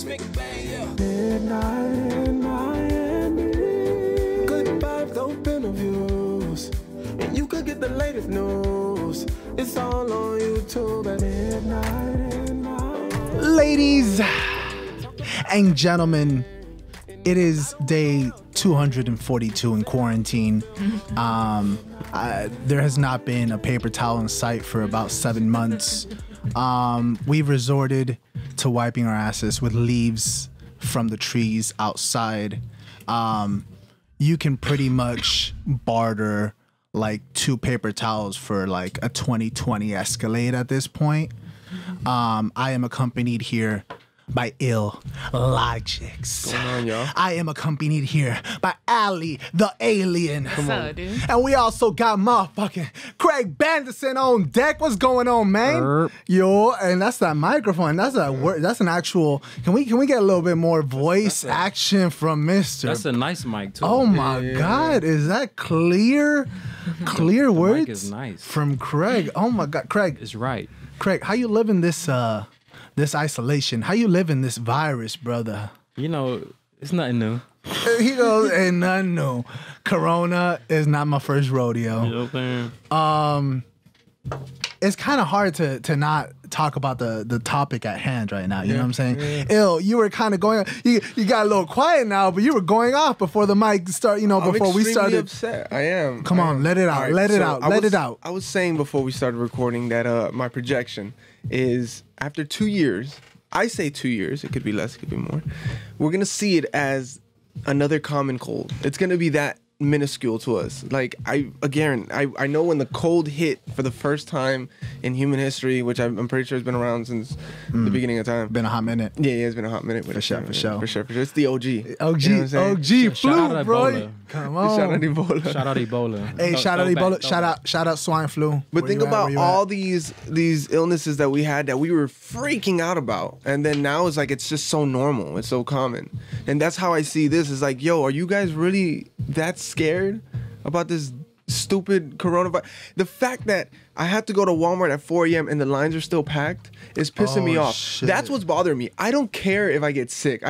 Midnight in Miami. Good vibes, open views. And you could get the latest news. It's all on YouTube at midnight in Miami. Ladies and gentlemen, it is day 242 in quarantine. There has not been a paper towel in sight for about 7 months. We've resorted to wiping our asses with leaves from the trees outside. You can pretty much barter like 2 paper towels for like a 2020 Escalade at this point. I am accompanied here by ill-logicz. What's going on, y'all? I am accompanied here by Ali the Alien. What's up, dude? And we also got motherfucking Craig Banderson on deck. What's going on, man? Yo, and that's that microphone. That's that word. That's an actual. Can we get a little bit more voice action from Mister? That's a nice mic too. Oh my God, is that clear? Clear words mic is nice. from Craig. Oh my God, Craig. It's right. Craig, how you living this this isolation? How you living this virus, brother? You know, it's nothing new. He goes, ain't nothing new. Corona is not my first rodeo. You know what I'm saying? It's kind of hard to not talk about the topic at hand right now. You know what I'm saying? Ill, you were kind of going. You got a little quiet now, but you were going off before the mic start. You know, before we started. Upset. I am. Come on, let it out. Right, let it out. Let it out. I was saying before we started recording that my projection is after 2 years. I say 2 years. It could be less. It could be more. We're gonna see it as another common cold. It's gonna be that minuscule to us. Like I know when the cold hit for the first time in human history, which I'm pretty sure has been around since the beginning of time. Been a hot minute. Yeah, it's been a hot minute. For sure. It's the OG. OG, You know what I'm saying? OG, Shout out flu, to bro. Ebola. Come on. Shout out Ebola. Shout out Ebola. Hey, shout out Ebola. Shout out swine flu. But Where think you at? about Where you all at? these illnesses that we had that we were freaking out about, and then now it's like it's just so normal, it's so common, and that's how I see this. Is like, yo, are you guys really that scared about this stupid coronavirus? The fact that I have to go to Walmart at 4 a.m. and the lines are still packed is pissing me off. Shit. That's what's bothering me. I don't care if I get sick.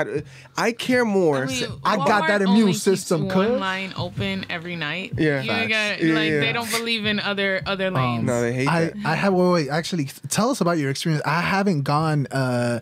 I care more. I got that immune only system, keeps cuz. one line open every night. Yeah. You Facts. got, Yeah, like yeah. they don't believe in other lanes. No, they hate that. I have wait. Actually, tell us about your experience. I haven't gone to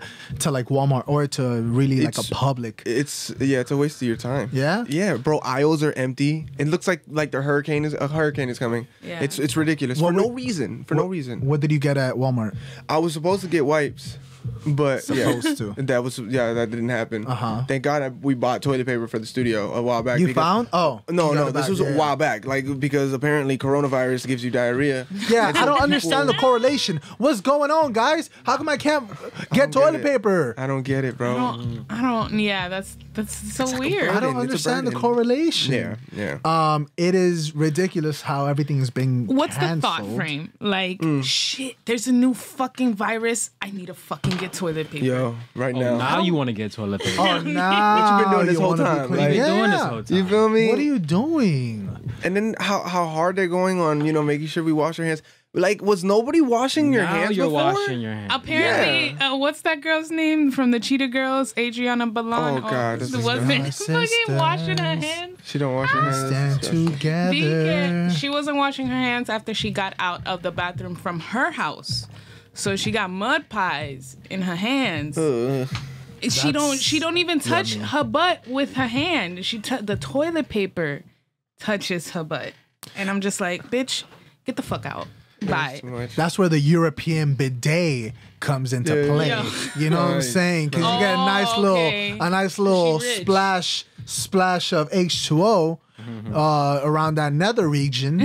like Walmart or to really like a public. It's a waste of your time. Yeah? Yeah, bro. Aisles are empty. It looks like a hurricane is coming. Yeah. It's ridiculous for no reason. For no reason. What did you get at Walmart? I was supposed to get wipes, but Supposed to. that didn't happen. Thank God we bought toilet paper for the studio a while back. You because- found? Oh. No, this was a while back. Like because apparently coronavirus gives you diarrhea. Yeah, And I so don't people- understand the correlation. What's going on, guys? How come I can't get toilet paper? I don't get it, bro. I don't. Yeah, that's so weird. I don't It's a understand the burden. correlation. Yeah. It is ridiculous how everything's been What's canceled. the thought frame? Like, shit, there's a new fucking virus. I need to fucking get toilet paper. Yo, right Oh, now. now you want to get toilet paper. Oh, nah. What you been doing this whole wanna be time? clean. Like- What yeah. you doing this whole time? You feel me? What are you doing? And then how hard they're going on, making sure we wash our hands. Like, was nobody washing your now hands you're before? washing your hands. Apparently, what's that girl's name from the Cheetah Girls? Adriana Balan. Oh, God, this is wasn't My fucking washing her sisters. hands. She don't wash her hands. Stand together. She wasn't washing her hands after she got out of the bathroom from her house, so she got mud pies in her hands. She don't even touch her butt with her hand. The toilet paper touches her butt, and I'm just like, bitch, get the fuck out. Bye. That's where the European bidet comes into play. Yeah. You know what I'm saying? Because you get a nice little She rich. splash of H2O around that nether region.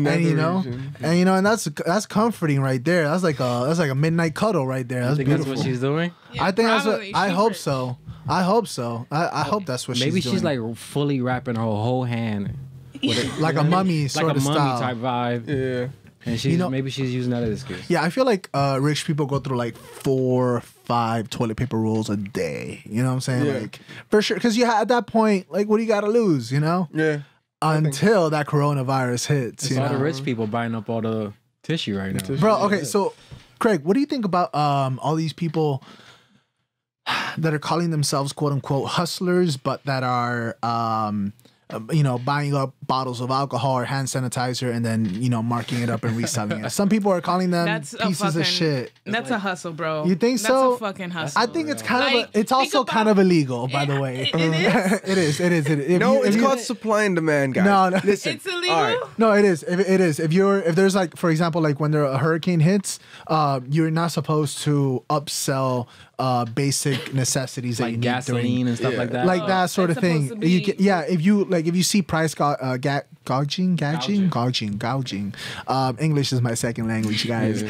nether region. And that's comforting right there. That's like a midnight cuddle right there. That's I think beautiful. that's what she's doing. Yeah, I think that's what probably. I She hope rich. so. I hope so. I hope that's what Maybe she's doing. she's like fully wrapping her whole hand. With it. like a mummy Like sort a of mummy style. type vibe. Yeah. And she's maybe she's using that as an excuse. Yeah, I feel like rich people go through like 4 or 5 toilet paper rolls a day. You know what I'm saying? Yeah. Like for sure, because at that point, like, what do you got to lose? You know? Yeah. Until that coronavirus hits. It's You all know? the rich people buying up all the tissue right now. Bro, okay, so Craig, what do you think about all these people calling themselves quote unquote hustlers, but that are buying up bottles of alcohol or hand sanitizer and then marking it up and reselling it. Some people are calling them pieces of shit. That's a hustle, bro. You think so? That's a fucking hustle. I think it's kind of it's also kind of illegal, by the way. It is. It is. No, it's called supply and demand, guys. No, listen. It's illegal. All right. No, it is. It is. If there's like, for example, like when a hurricane hits, you're not supposed to upsell basic necessities that Like you need gasoline and stuff like that. like that sort of It's thing. supposed to You be- can, if you see price gouging. English is my second language, guys.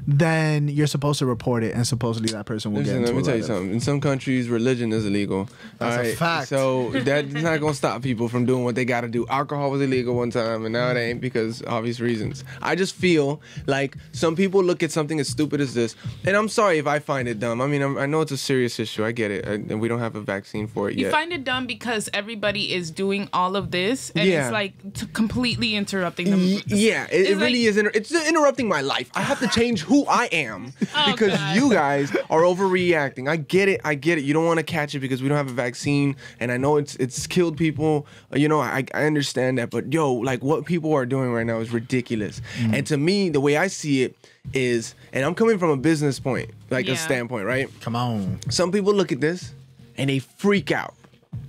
Then you're supposed to report it, and supposedly that person will Listen, get let into me tell you something. In some countries, religion is illegal. That's a fact. So that's not gonna stop people from doing what they gotta do. Alcohol was illegal one time, and now it ain't because obvious reasons. I just feel like some people look at something as stupid as this, and I'm sorry if I find it dumb. I mean, I know it's a serious issue. I get it, and we don't have a vaccine for it You yet. find it dumb because everybody is doing all of this, and Yeah. it's like completely interrupting them. Yeah, it really is. It's interrupting my life. I have to change who I am because God. you guys are overreacting. I get it. You don't want to catch it because we don't have a vaccine, and I know it's killed people. I understand that, but like what people are doing right now is ridiculous. And to me, the way I see it is, and I'm coming from a business point, like a standpoint, right? Come on. Some people look at this and they freak out.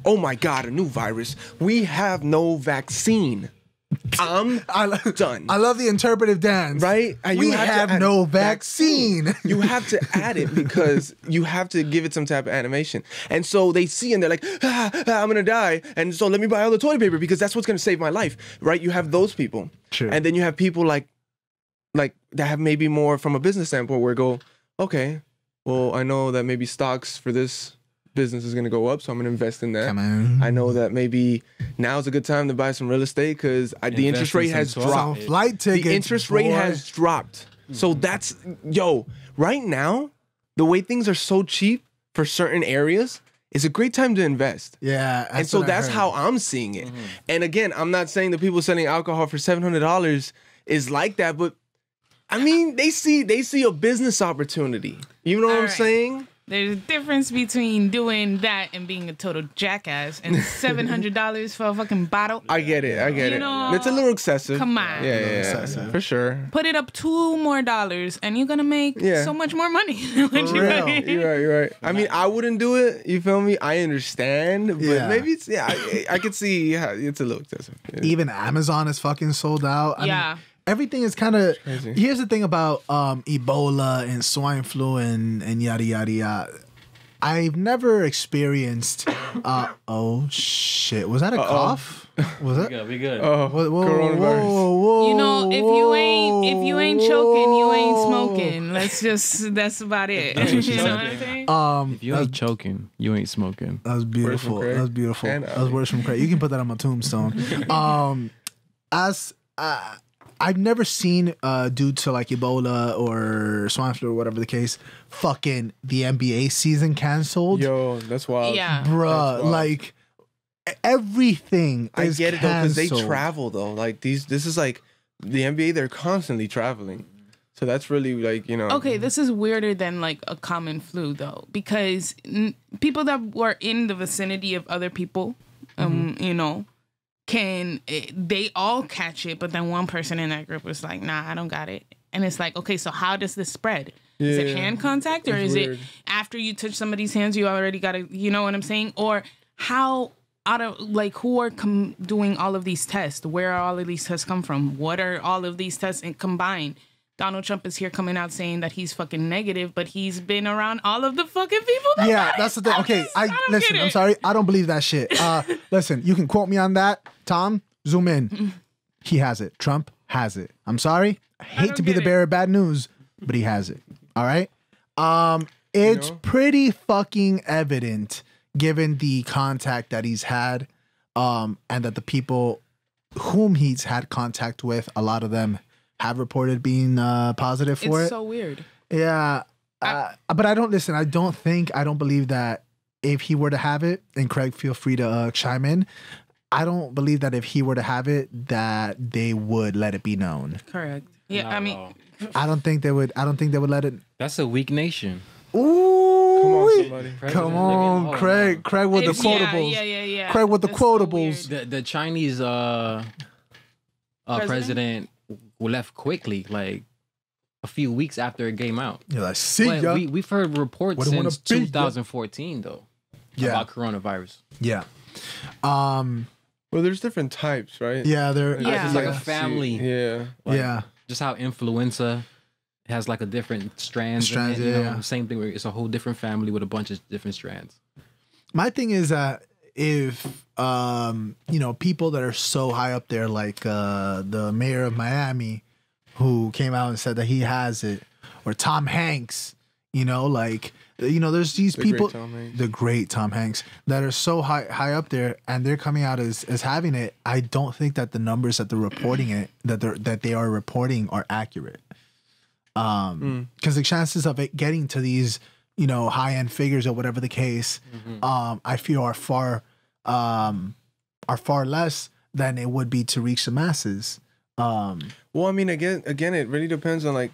Oh my God, a new virus. We have no vaccine. I'm done. I love the interpretive dance. Right? And We you have to have add no vaccine. You have to add it because you have to give it some type of animation. And so they see and they're like, I'm going to die. And so let me buy all the toilet paper because that's what's going to save my life. Right? You have those people. True. And then you have people like that have maybe more from a business standpoint where go, okay, well, I know that maybe stocks for this business is going to go up, so I'm going to invest in that. Come on. I know that maybe now's a good time to buy some real estate because the interest rate has some dropped. Some flight tickets. The interest rate boy. has dropped. So that's, right now, the way things are so cheap for certain areas, it's a great time to invest. Yeah. And so that's how I'm seeing it. And again, I'm not saying the people selling alcohol for $700 is like that, but I mean, they see a business opportunity. You know what I'm right. saying? There's a difference between doing that and being a total jackass and $700 for a fucking bottle. I get it. You know, It's a little excessive. come on. Yeah, excessive. for sure. Put it up $2 more and you're gonna make so much more money. than what you real. made. You're right. I mean, I wouldn't do it. You feel me? I understand, but Yeah. maybe it's I could see it's a little excessive. Yeah. Even Amazon is fucking sold out. I Yeah. mean, everything is kind of. crazy. Here's the thing about Ebola and swine flu and yada yada yada. I've never experienced. Oh shit! Was that a cough? Was that? We good. Oh, coronavirus. Whoa, You know, if you ain't choking, you ain't smoking. That's about it. That's what she You know said. what I'm saying? If you ain't choking, you ain't smoking. That was beautiful. Craig. That was beautiful. And That was words from Craig. You can put that on my tombstone. I've never seen due to like Ebola or swine flu or whatever the case, fucking the NBA season canceled. Yo, that's wild. Yeah. Bruh, That's wild. like everything I is get it though because they canceled. travel though. Like this is like the NBA. They're constantly traveling, so that's really like Okay, this is weirder than like a common flu though, because people that were in the vicinity of other people, they all catch it, but then one person in that group was like, nah, I don't got it. And it's like, okay, so how does this spread? Is it Yeah. hand contact or It's is weird. it after you touch somebody's hands, you already got it? You know what I'm saying? Or how out of like who are doing all of these tests? Where are all of these tests come from? What are all of these tests combined? Donald Trump is here coming out saying that he's fucking negative, but he's been around all of the fucking people. That Yeah, got that's it. the thing. I'm Okay, just- I don't listen. get I'm it. sorry. I don't believe that shit. Listen, you can quote me on that. Tom, zoom in. He has it. Trump has it. I'm sorry. I hate don't to be get the it. bearer of bad news, but he has it. All right. It's pretty fucking evident given the contact that he's had, and that the people whom he's had contact with, a lot of them have reported being positive for It's it. so weird. Yeah. But I don't listen. I don't believe that if he were to have it, and Craig, feel free to chime in. I don't believe that if he were to have it, that they would let it be known. Correct. Yeah, Not I at mean, all. I don't think they would let it. That's a weak nation. Ooh. Ooh, somebody. come on, Craig. Craig with the quotables. Yeah. Craig with the That's so quotables. weird. The Chinese president left quickly, like a few weeks after it came out. You're like, see But ya. we've heard reports Wouldn't wanna since be ya. 2014 though about coronavirus. Yeah. Well, there's different types, right? Yeah, they're Yeah. It's like a family. Yeah. Like, yeah. Just how influenza has like a different strands. in it, Strands, you know? yeah. Same thing where it's a whole different family with a bunch of different strands. My thing is that if people that are so high up there, like the mayor of Miami, who came out and said that he has it, or Tom Hanks, there's these people, the great Tom Hanks, that are so high up there, and they're coming out as having it. I don't think that the numbers that they're reporting that they are reporting are accurate. Because the chances of it getting to these, high end figures or whatever the case, I feel are far less than it would be to reach the masses. Well, I mean, again, it really depends on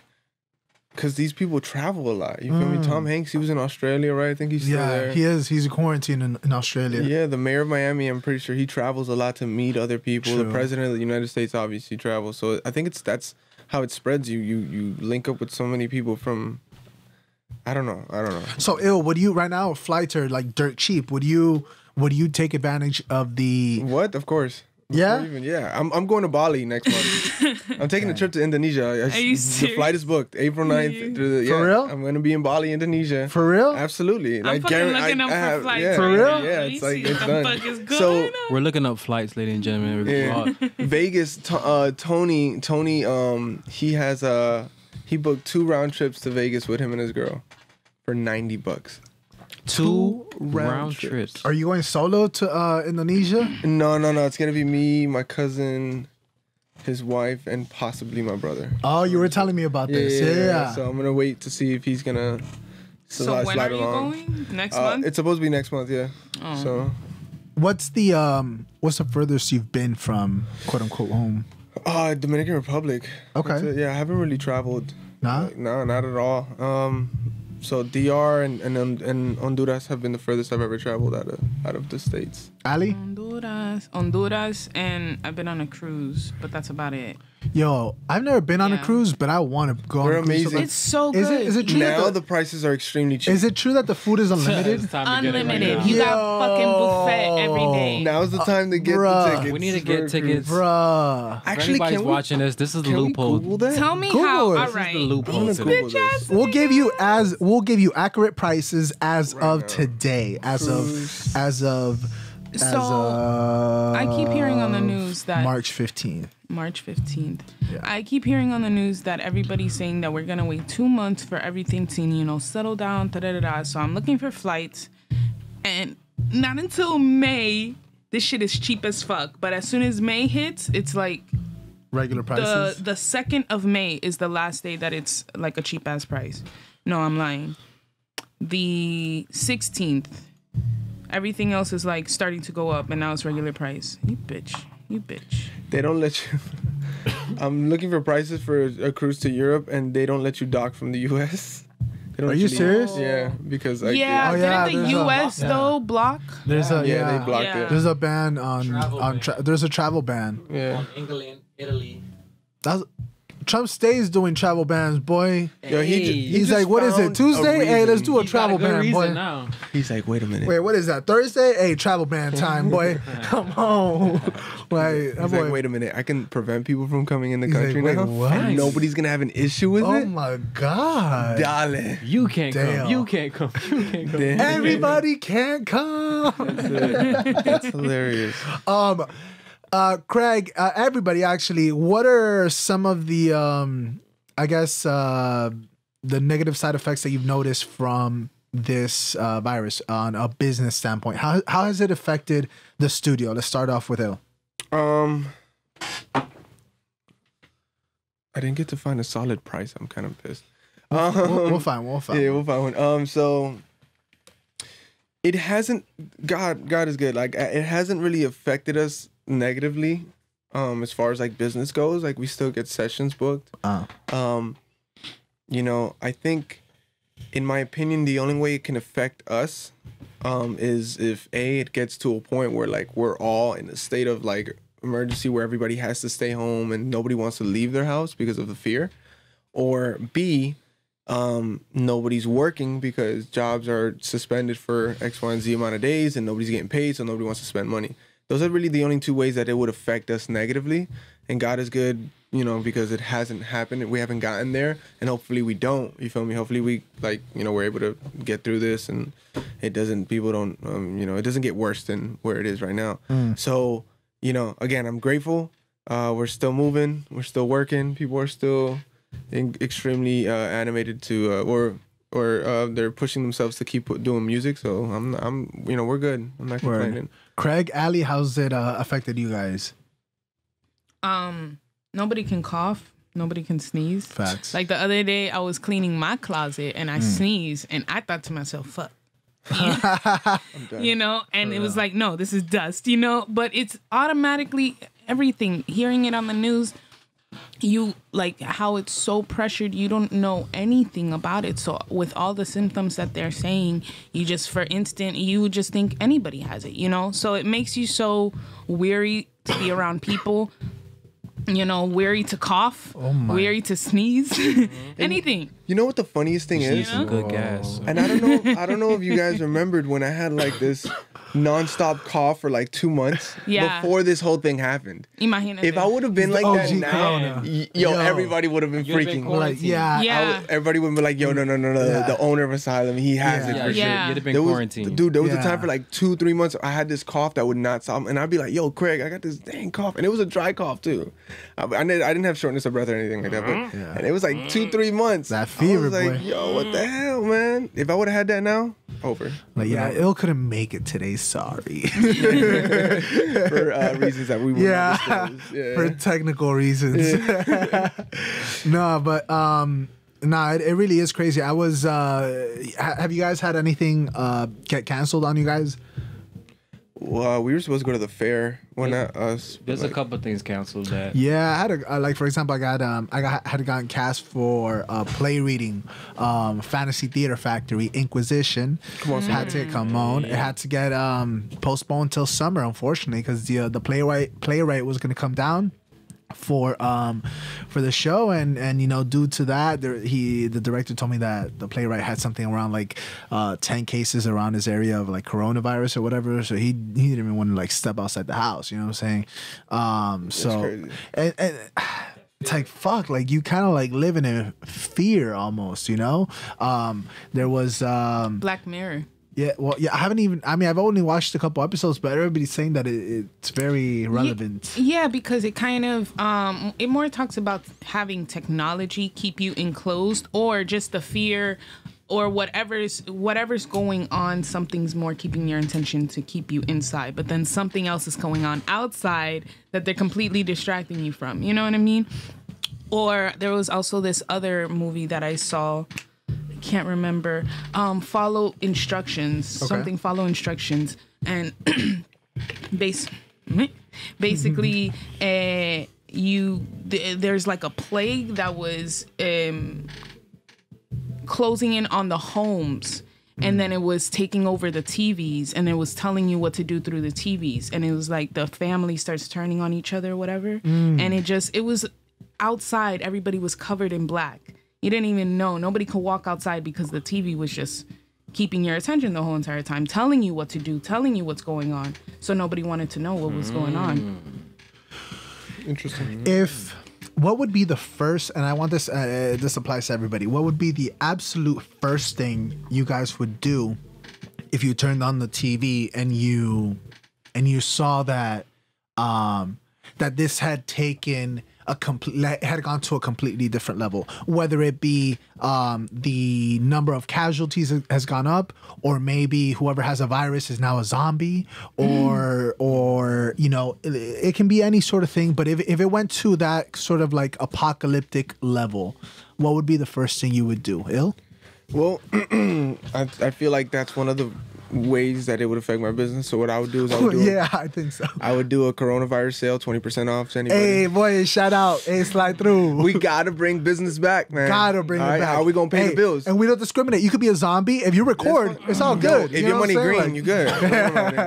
because these people travel a lot. You feel me? Tom Hanks, he was in Australia, right? I think he's still there. He is. He's quarantined in Australia. Yeah, the mayor of Miami, I'm pretty sure he travels a lot to meet other people. True. The president of the United States obviously travels. So I think that's how it spreads. You link up with so many people from. I don't know. So, would you right now, flights are like dirt cheap. Would you take advantage of the? What? Of course. Yeah? I'm going to Bali next month. I'm taking a trip to Indonesia. Are you serious? The flight is booked April 9th. For real? I'm going to be in Bali, Indonesia. For real? Absolutely. I'm fucking looking up for flights. Yeah, For real? Yeah, it's like it's done. Fuck is going So on? We're looking up flights, ladies and gentlemen. yeah, Vegas. Tony. He has he booked 2 round trips to Vegas with him and his girl for $90. 2 round trips. Are you going solo to Indonesia? No. It's gonna be me, my cousin, his wife, and possibly my brother. Oh, you were telling me about this. Yeah. So I'm gonna wait to see if he's gonna. So when are you along. going? Next month? It's supposed to be next month. Yeah. Oh. So. What's the furthest you've been from quote unquote home? Dominican Republic. Okay. That's it. Yeah, I haven't really traveled. Nah? No, not at all. So DR and Honduras have been the furthest I've ever traveled out of the States. Ali? Honduras, and I've been on a cruise, but that's about it. Yo, I've never been on a Yeah. cruise, but I want to go They're on a cruise. amazing. It's so good. Is it true Now that the prices are extremely cheap. is it true that the food is unlimited? It's time to get it right unlimited? now. You got Yo. fucking buffet every day. Now's the time to get bruh. the tickets. We need to for get a tickets. cruise. Bruh. If Actually, anybody's can we, watching this is the can we loophole. Google that? Tell me Google how. it. All This is right. The loophole. I'm to gonna this. Google this. We'll give you accurate prices as of today. As of I keep hearing on the news that March 15th. March 15th. Yeah. I keep hearing on the news that everybody's saying that we're going to wait 2 months for everything to, settle down. So I'm looking for flights. And not until May, this shit is cheap as fuck. But as soon as May hits, it's like Regular prices. the 2nd of May is the last day that it's like a cheap ass price. No, I'm lying. The 16th. Everything else is like starting to go up, and now it's regular price. You bitch. They don't let you. I'm looking for prices for a cruise to Europe, and they don't let you dock from the U.S. They don't Are let you leave. serious? Yeah, because Yeah, Oh, yeah, didn't the there's a- U.S. though block? There's a they blocked Yeah. it. There's a ban on Travel ban. there's a travel ban. Yeah. England, Italy. That's Trump stays doing travel bans, boy. Yo, he He's just like, what is it? found a Tuesday? Hey, let's reason. do a travel ban, boy. Now. He's like, wait a minute. Wait, what is that? Thursday? Hey, travel ban time, boy. Come on. Like, that He's boy. like, wait a minute. I can prevent people from coming in the He's like, country wait, now. what? And nobody's gonna have an issue with Oh it. my God. Dale. You can't Damn. come. You can't come. You can't come. Damn. Everybody can't come. That's hilarious. Craig, everybody actually, what are some of the the negative side effects that you've noticed from this virus on a business standpoint? How has it affected the studio? Let's start off with Il. I didn't get to find a solid price. I'm kind of pissed. We'll find. Yeah, we'll find one. So it hasn't. God is good. Like it hasn't really affected us negatively. As far as like business goes, like we still get sessions booked. I think in my opinion, the only way it can affect us is if it gets to a point where like we're all in a state of like emergency where everybody has to stay home and nobody wants to leave their house because of the fear, or B, nobody's working because jobs are suspended for X, Y, and Z amount of days and nobody's getting paid, so nobody wants to spend money. Those are really the only two ways that it would affect us negatively. And God is good, you know, because it hasn't happened. We haven't gotten there, and hopefully we don't. You feel me? Hopefully we, like, you know, we're able to get through this, and it doesn't, people don't, you know, it doesn't get worse than where it is right now. So, you know, again, I'm grateful. We're still moving. We're still working. People are still extremely animated to, or they're pushing themselves to keep doing music. So I'm, you know, we're good. I'm not complaining. Craig, Ali, how's it affected you guys? Nobody can cough. Nobody can sneeze. Facts. Like the other day, I was cleaning my closet and I sneezed, and I thought to myself, "Fuck," you know. And it was like, no, this is dust, you know. But it's automatically everything. Hearing it on the news, you like how it's so pressured. You don't know anything about it. So with all the symptoms that they're saying, you just, for instant, you would just think anybody has it, you know. So it makes you so weary to be around people. You know, weary to cough, weary to sneeze, anything. You know what the funniest thing is? Some good gas. And I don't know if you guys remembered when I had like this nonstop cough for like 2 months before this whole thing happened. Imagínate. If I would have been like that now, Corona. everybody would have been freaking. Like, Everybody would be like, yo, no. The owner of Asylum, he has it for You'd sure. have been quarantined. Dude, there was a time for like 2-3 months I had this cough that would not stop, and I'd be like, yo, Craig, I got this dang cough, and it was a dry cough too. I didn't have shortness of breath or anything like that, but and it was like 2-3 months. That fever, I was like, boy. yo, what the hell, man? If I would have had that now, over. Like, Ill couldn't make it today. Sorry. For reasons that we will not disclose. For technical reasons. No, but it really is crazy. I was. Have you guys had anything get canceled on you guys? Well, we were supposed to go to the fair. Well, not us. There's a couple things canceled that. Yeah, I had like, for example, had gotten cast for play reading, Fantasy Theater Factory, Inquisition. Had to come on. It had to get postponed till summer, unfortunately, because the playwright was going to come down for the show, and you know, due to that, the director told me that the playwright had something around like 10 cases around his area of like coronavirus or whatever, so he didn't even want to like step outside the house, you know what I'm saying? So and it's like, fuck, like you kind of like living in fear almost, you know. There was Black Mirror. Yeah, well, yeah, I've only watched a couple episodes, but everybody's saying that it's very relevant. Yeah, because it kind of, it more talks about having technology keep you enclosed, or just the fear, or whatever's going on, something's more keeping your attention to keep you inside, but then something else is going on outside that they're completely distracting you from, you know what I mean? Or there was also this other movie that I saw, can't remember, Follow Instructions, something Follow Instructions, and basically there's like a plague that was closing in on the homes, and then it was taking over the TVs, and it was telling you what to do through the TVs, and it was like the family starts turning on each other or whatever, and it was outside, everybody was covered in black. You didn't even know. Nobody could walk outside because the TV was just keeping your attention the whole entire time, telling you what to do, telling you what's going on. So nobody wanted to know what was going on. Interesting. What would be the first, and I want this, this applies to everybody, what would be the absolute first thing you guys would do if you turned on the TV and you saw that that this had taken had gone to a completely different level, whether it be the number of casualties has gone up, or maybe whoever has a virus is now a zombie, or you know, it can be any sort of thing. But if it went to that sort of like apocalyptic level, what would be the first thing you would do? Ill? Well, I feel like that's one of the ways that it would affect my business. So what I would do is I think so. I would do a coronavirus sale, 20% off to anybody. Hey, boy, shout out. Hey, slide through. We gotta bring business back, man. Gotta bring it All right, back. How are we gonna pay the bills? And we don't discriminate. You could be a zombie. If you record, it's all good. If You your know what money I'm saying? green, Like, you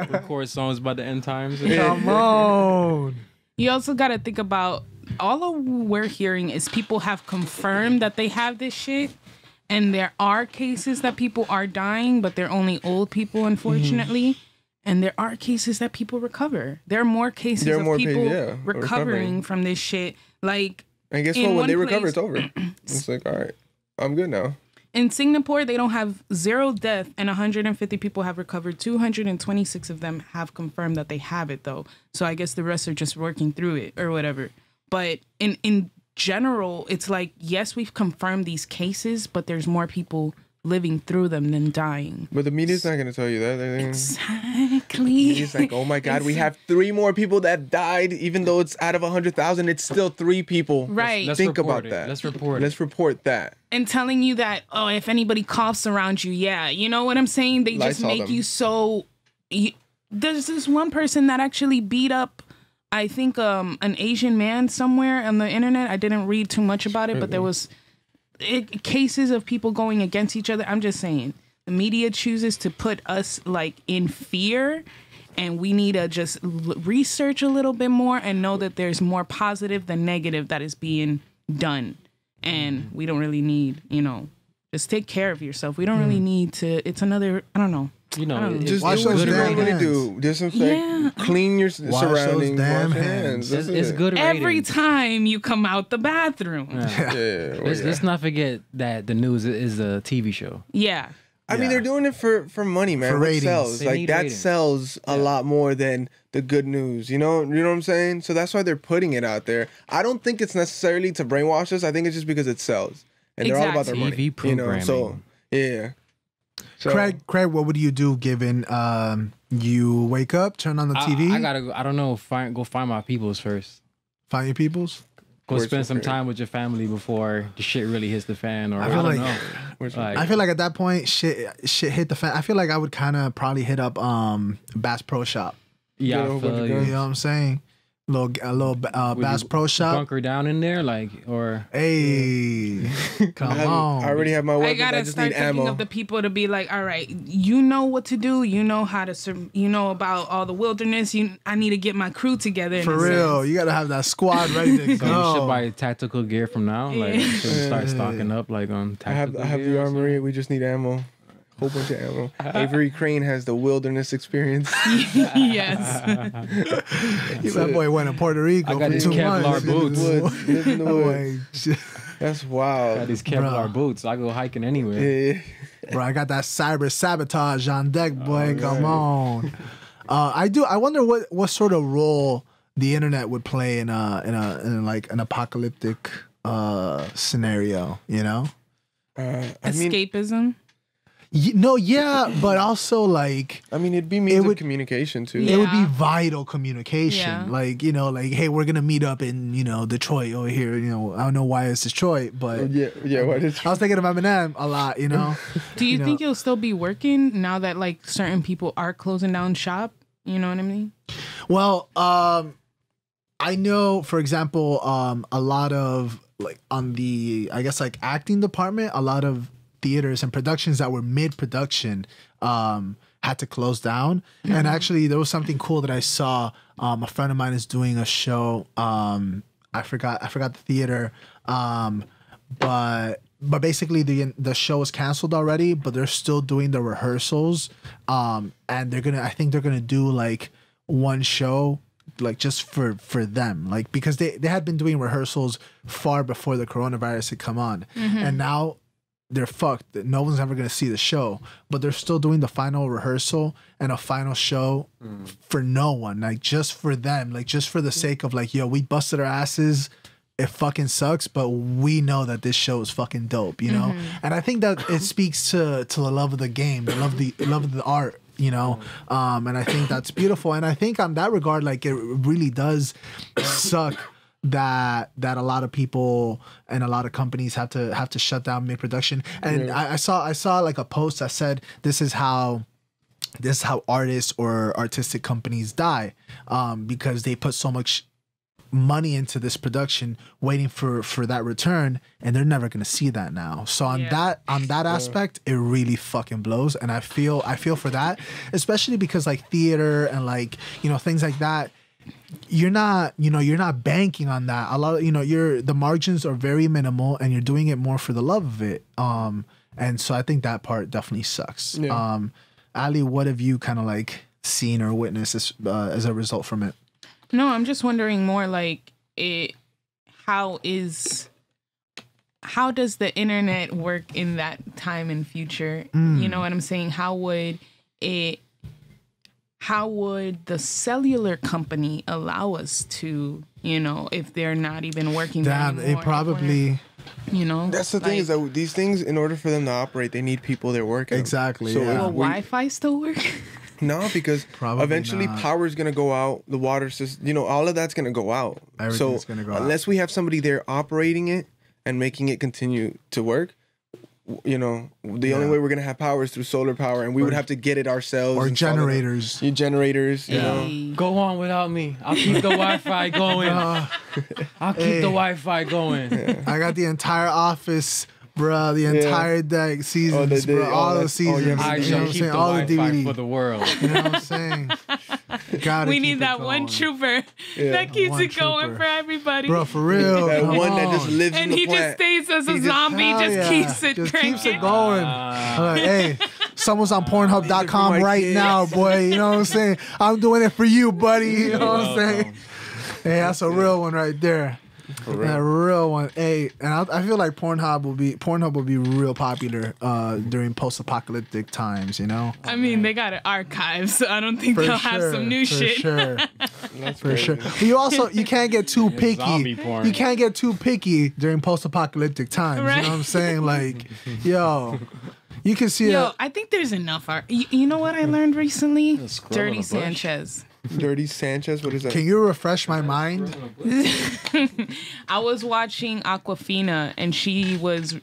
good. Record songs about the end times. Come on. You also got to think about all of we're hearing is people have confirmed that they have this shit. And there are cases that people are dying, but they're only old people, unfortunately. And there are cases that people recover. There are more cases of people recovering from this shit. Like, and guess what? When they recover, it's over. It's like, all right, I'm good now. In Singapore, they don't have 0 death, and 150 people have recovered. 226 of them have confirmed that they have it, though. So I guess the rest are just working through it or whatever. But in general, it's like, yes, we've confirmed these cases, but there's more people living through them than dying. But the media's not going to tell you that. Exactly. It's like, oh my God, we have 3 more people that died, even though it's out of 100,000, it's still 3 people. Right. Let's Think report about it. that. Let's report it. Let's report that. And telling you that, oh, if anybody coughs around you, yeah. You know what I'm saying? They just Lysol make them. you so... there's this one person that actually beat up, I think, an Asian man somewhere on the internet. I didn't read too much about it, but there was cases of people going against each other. I'm just saying, the media chooses to put us like in fear, and we need to just research a little bit more and know that there's more positive than negative that is being done. And we don't really need, just take care of yourself. We don't really need to, it's another, I don't know. Just Wash do what those you damn normally hands. do. Disinfect. Yeah. Clean your those surroundings. damn Wash your hands. hands. It's good Every ratings. time you come out the bathroom. Yeah. Let's not forget that the news is a TV show. Yeah. I mean, they're doing it for money, man. For What ratings. sells? They Like need that ratings. sells a lot more than the good news. You know what I'm saying? So that's why they're putting it out there. I don't think it's necessarily to brainwash us. I think it's just because it sells, and they're all about their money. TV programming. So yeah. So, Craig, what would you do given you wake up, turn on the TV, I gotta go. I don't know. Go find my peoples first. find your peoples? Go Where's spend your some crib? time with your family before the shit really hits the fan. Or I, feel don't like- know. Where's your- Like, I feel like at that point, shit hit the fan. I feel like I would kind of probably hit up Bass Pro Shop. yeah, Get I over feel the you. guns. You know what I'm saying? A little Would Bass you Pro Shop. bunker down in there, like, or Hey, come on! I already have my I weapons. I gotta just start need thinking ammo. of the people to be like, all right, you know what to do. You know how to, you know about all the wilderness. I need to get my crew together. in For a real, sense. you gotta have that squad ready to so you should go. buy tactical gear from now. Like, you should start stocking up, like, on I have tactical gear the or armory. We just need ammo. Whole bunch of ammo. Avery Crane has the wilderness experience. Yes. That boy went to Puerto Rico I got for these 2 Kevlar months. boots. Live in the I'm woods. like, shit. That's Got wild. these Kevlar Bruh. boots. I go hiking anywhere. Yeah. Bro, I got that cyber sabotage on deck, boy. Oh, Come on. I wonder what sort of role the internet would play in like an apocalyptic scenario. You know? I mean, Escapism. But also like it'd be means would- of communication too. it would be Yeah. vital communication. Yeah. Like, like, hey, we're gonna meet up in, Detroit over here. I don't know why it's Detroit, but Yeah. What is? I was thinking of Eminem a lot, Do you know. think you'll still be working now that like certain people are closing down shop? You know what I mean? Well, I know, for example, a lot of like on the, I guess, like acting department, a lot of theaters and productions that were mid-production had to close down. And actually, there was something cool that I saw. A friend of mine is doing a show. I forgot the theater, but basically the show was canceled already, but they're still doing the rehearsals. And I think they're gonna do like one show, like just for them, like because they had been doing rehearsals far before the coronavirus had come on, and now they're fucked. No one's ever gonna see the show, but they're still doing the final rehearsal and a final show for no one, like just for them, like just for the sake of like, yo, we busted our asses. It fucking sucks, but we know that this show is fucking dope, And I think that it speaks to the love of the game, the love of the art, and I think that's beautiful. And I think on that regard, like it really does suck that a lot of people and a lot of companies have to shut down mid-production. And I saw like a post that said this is how this is how artists or artistic companies die, because they put so much money into this production waiting for that return, and they're never gonna see that now. So on that aspect, it really fucking blows. And I feel for that, especially because like theater and like, you know, things like that, you're not banking on that. A lot of, you know, the margins are very minimal and you're doing it more for the love of it. And so I think that part definitely sucks. Ali, what have you kind of like seen or witnessed as a result from it? No, I'm just wondering more like how does the internet work in that time and future? You know what I'm saying? How would the cellular company allow us to, you know, if they're not even working there anymore? They probably, you know. That's the thing, is that these things, in order for them to operate, they need people they're working. Exactly. So yeah. Will Wi-Fi still work? No, because Probably eventually not. power is going to go out. The water system, you know, all of that's going to go out. Everything's gonna go out. Unless we have somebody there operating it and making it continue to work, you know, the only way we're going to have power is through solar power, and we would have to get it ourselves. Or install it. generators. Generators, you know. Hey. Go on without me. I'll keep the Wi-Fi going. I'll keep the Wi-Fi going. I got the entire office, bro. The entire deck seasons, bro. All the seasons. I you know shall what I'm keep saying? the All the Wi-Fi DVD. for the world. You know what I'm saying? Gotta We keep need it that going. one trooper that keeps One it going trooper. for everybody. Bro, for real. That come one that on. just lives in and the he plant. just stays as a He just- zombie, Hell just yeah. keeps it Just cranking. keeps it going. Like, hey, someone's on Pornhub.com my right kids. now, boy. You know what I'm saying? I'm doing it for you, buddy. You know what I'm saying? Hey, that's a real one right there. A real one. Hey, and I feel like Pornhub will be real popular during post-apocalyptic times. You know, I mean, they got an archive, so I don't think they'll have some new for shit. Sure. That's For crazy. sure. But you can't get too picky. zombie porn. You can't get too picky during post-apocalyptic times. Right. You know what I'm saying? Like, yo, you can see Yo, it. I think there's enough art. You know what I learned recently? squirrel in Dirty a bush. Sanchez. Dirty Sanchez, what is that? Can you refresh my mind? I was watching Aquafina, and she was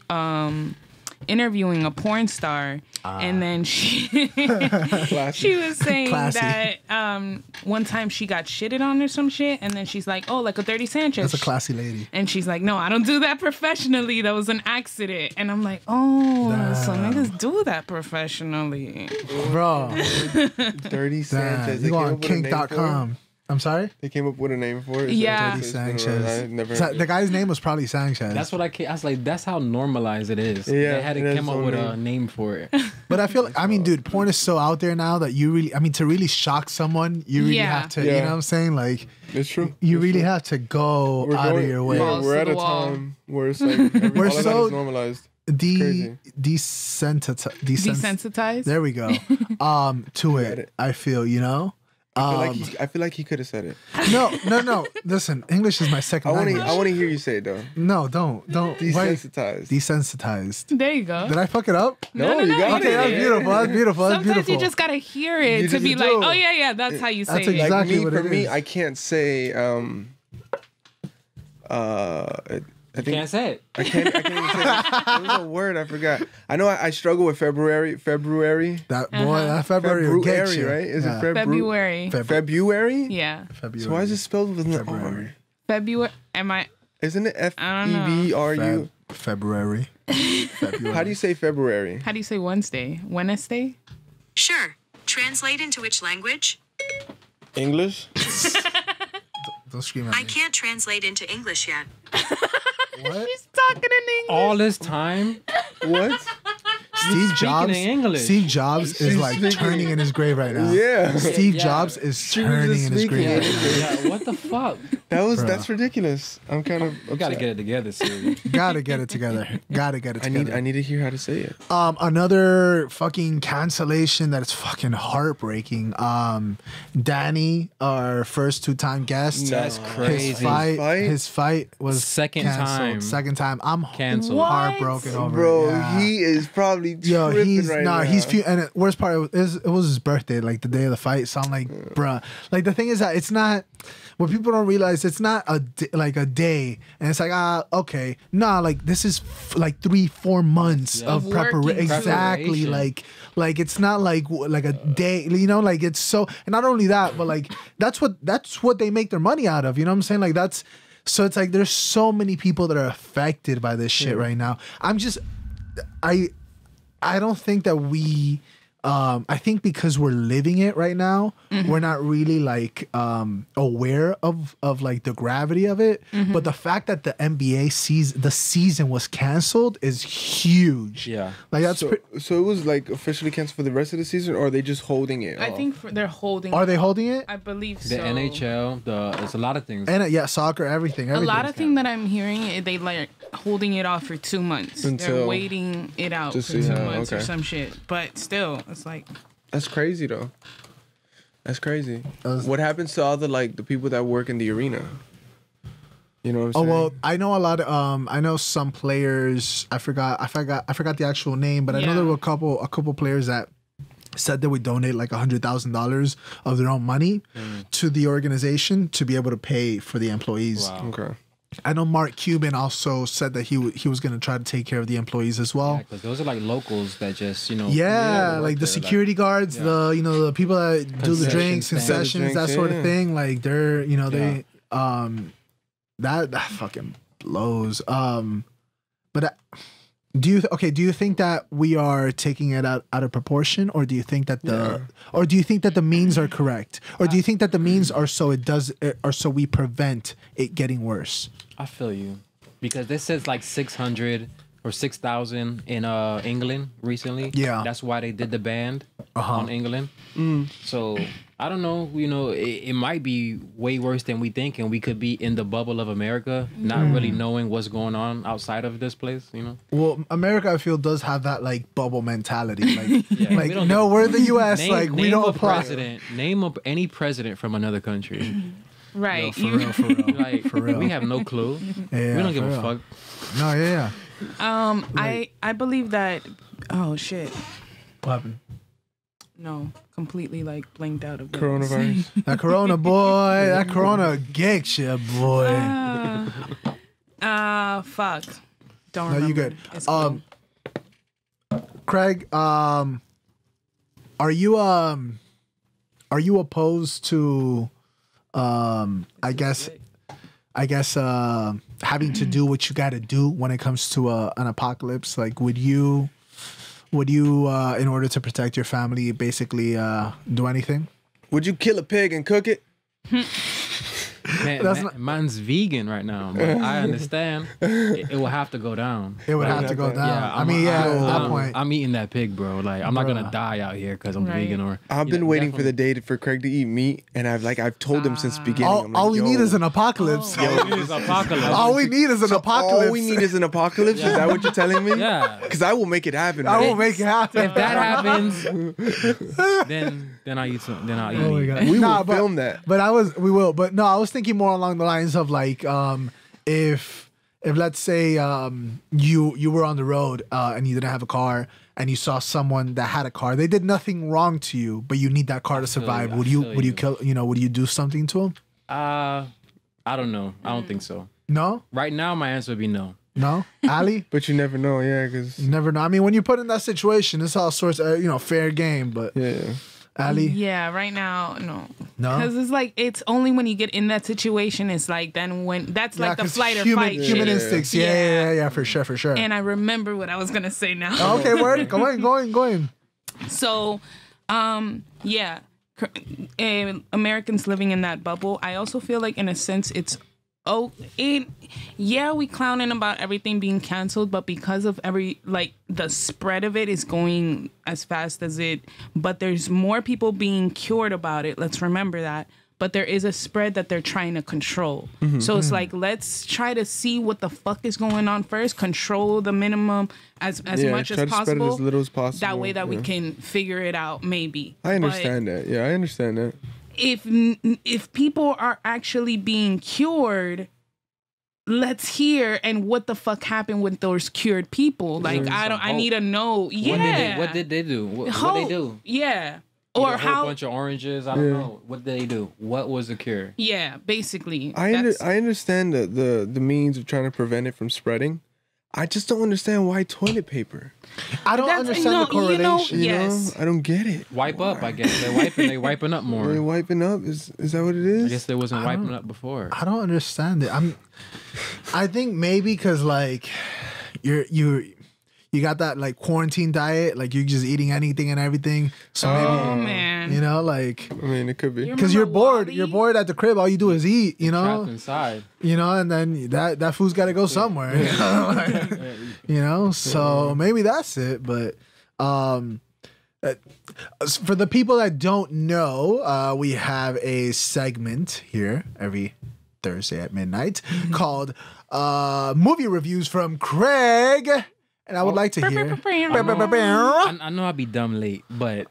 interviewing a porn star, and then she she was saying Classy. that one time she got shitted on or some shit, and then she's like, "Oh, like a Dirty Sanchez." That's a classy lady. And she's like, "No, I don't do that professionally. That was an accident." And I'm like, "Oh, so niggas do that professionally." Bro, Dirty Sanchez. you go on came up with a name for it? kink.com. I'm sorry? They came up with a name for it. Yeah. Dirty It's been around. Sanchez. I never The guy's name was probably Sanchez. That's what I was like, that's how normalized it is. Yeah, They had it to is come up so with a name. name for it. But I feel like, I mean, dude, porn is so out there now that to really shock someone, you really Yeah. have to, you Yeah. know what I'm saying? Like, It's true. you It's really true. have to go We're out going- of your way. Yeah, Balls we're to at the a wall. time where it's like all so of that is normalized. Desensitized. There we go. To Got it, it. I feel, you know? I feel like he could have said it. No. Listen, English is my second language. I want to hear you say it though. No, don't. Why- Desensitized. Desensitized. There you go. Did I fuck it up? No, you got Okay, it. that's beautiful. That's beautiful. That's Sometimes beautiful. you just gotta hear it You to just be do. like, "Oh yeah, that's how you say That's it." Like exactly me, what for it me, is. I can't say. I think Can't say it. I can't even say it. There was a word I forgot. I know I struggle with February. That boy, that February will get February, you. right? Is Yeah. it February. February? Yeah, February. So why is it spelled with an February. R? February. Am I? Isn't it I don't know. FEBRU? February. February. How do you say February? How do you say Wednesday? Wednesday. Sure. Translate into which language? English? Don't scream at I me. can't translate into English yet. What? She's talking in English. All this time, What? Steve Jobs. in English. Steve Jobs is like turning in his grave right now. Yeah. Steve Yeah. Jobs is She was turning just in his speaking grave. in Right now. yeah, what the fuck? That's ridiculous. I'm kind of You gotta get it together, Siri. Gotta get it together. Gotta get it I together. need to hear how to say it. Another fucking cancellation that is fucking heartbreaking. Danny, our first two-time guest. That's No. crazy. His fight was Second canceled. time. Second time. I'm Canceled. What? heartbroken over Bro, it. Yeah. he is probably be Yo, tripping he's right nah, now. he's and the worst part is it was his birthday, like the day of the fight. So I'm like, bruh. Like the thing is that it's not what people don't realize. It's not like a day, and it's like okay, nah. Like this is like 3-4 months of Working preparation. Exactly. preparation. Like it's not like a day. You know, like it's so. And not only that, but like that's what they make their money out of. You know what I'm saying? Like that's. So it's like there's so many people that are affected by this shit right now. I don't think that we I think because we're living it right now, we're not really like aware of like the gravity of it. But the fact that the NBA season was canceled is huge. Yeah. Like that's So it was like officially canceled for the rest of the season, or are they just holding it? I off? think they're holding. Are they holding it? I believe The so. NHL, there's a lot of things. And yeah, soccer, everything. A lot everything. of thing that I'm hearing, they like holding it off for 2 months. They're Until- waiting it out to for see 2 how- months or okay. some shit. But still, it's like That's crazy though. That's crazy. was- What happens to all the people that work in the arena? You know what I'm Oh saying? well, I know a lot of I know some players. I forgot the actual name, but I know there were a couple players that said they would donate like $100,000 of their own money to the organization to be able to pay for the employees. Wow. Okay. I know Mark Cuban also said that he was going to try to take care of the employees as well. Because those are like locals that just, you know. Yeah, work like the there, security guards, the the people that do the Concession drinks, stands. concessions, that Drinks, sort yeah. of thing. Like they're they that fucking blows. But do you think that we are taking it out of proportion, or do you think that the means are correct, or do you think that the means are so we prevent it getting worse? I feel you. Because this says like 600 or 6,000 in England recently. Yeah. That's why they did the ban on England. So I don't know, it might be way worse than we think, and we could be in the bubble of America, not really knowing what's going on outside of this place, Well, America, I feel, does have that like bubble mentality. Like, Yeah, like we don't no, get- we're the U.S. like we don't apply. Name up any president from another country. right. For real, for real. Like, For real. we have no clue. Yeah, We don't give for a real. fuck. No, yeah. I believe that. Oh shit. What happened? No, completely like blanked out of what I was Coronavirus. That Corona boy, that Corona gets you, boy. Fuck. Don't No, remember. you good. It's cool. Craig, are you opposed to I guess having to do what you got to do when it comes to an apocalypse? Like would you in order to protect your family basically do anything? Would you kill a pig and cook it? Man's vegan right now, but I understand. It will have to go down. It would have to go down. Yeah, at that point. I'm eating that pig, bro. Like, I'm not gonna die out here because I'm Right. vegan or. I've been waiting for the day for Craig to eat meat, and I've told him since the beginning. I'm like, all we need yo, is an apocalypse. apocalypse. All we need is an apocalypse. All we need is an apocalypse. Is that what you're telling me? Yeah. Because I will make it happen. I man. will make it happen. If that happens, then I eat some. Then I'll eat Oh my meat. God. We Nah, will but- film that. But we will. But no, I was thinking more along the lines of like, if let's say you were on the road and you didn't have a car and you saw someone that had a car, they did nothing wrong to you, but you need that car to survive. you, Would I you feel would you you. kill? Would you do something to them? I don't know. I don't think so. No, Right now, my answer would be no. no, Ali. But you never know, yeah, because You never know. I mean, when you put in that situation, it's all sorts of fair game. But yeah. Ali, Yeah, right now, no. No? Because it's like, it's only when you get in that situation, it's like, then when, that's like the 'cause flight or human, fight human shit. instincts. Yeah. Yeah, for sure. And I remember what I was going to say now. Okay, word. Go in. So, yeah, Americans living in that bubble. I also feel like, in a sense, we clowning about everything being canceled, but because of the spread of it is going as fast as it, but there's more people being cured about it. Let's remember that. But there is a spread that they're trying to control. So it's like, let's try to see what the fuck is going on first, control the minimum as much try as to spread it possible. as little as possible. That way that we yeah. can figure it out, maybe. I understand that. Yeah, I understand that. If people are actually being cured, let's hear and what the fuck happened with those cured people. Like I need to know. Yeah. What did they do? What they do? Yeah. Eat Or a whole how bunch of oranges. I don't know. What did they do? What was the cure? Yeah, basically. I understand the means of trying to prevent it from spreading. I just don't understand why toilet paper. I don't understand the correlation. Yes. I don't get it. Wipe up, I guess. They wiping up more. They wiping up? Is that what it is? I guess they wasn't wiping up before. I don't understand it. I think maybe because like you got that like quarantine diet, like you're just eating anything and everything. So maybe, man. you know, like I mean, it could be. because you're bored. Wally? You're bored at the crib. All you do is eat. You know, Trapped inside. you know, and then that food's got to go somewhere. You know? Like, you know, so maybe that's it. But for the people that don't know, we have a segment here every Thursday at midnight called Movie Reviews from Craig. And I would like to hear. I know I'll be dumb late, but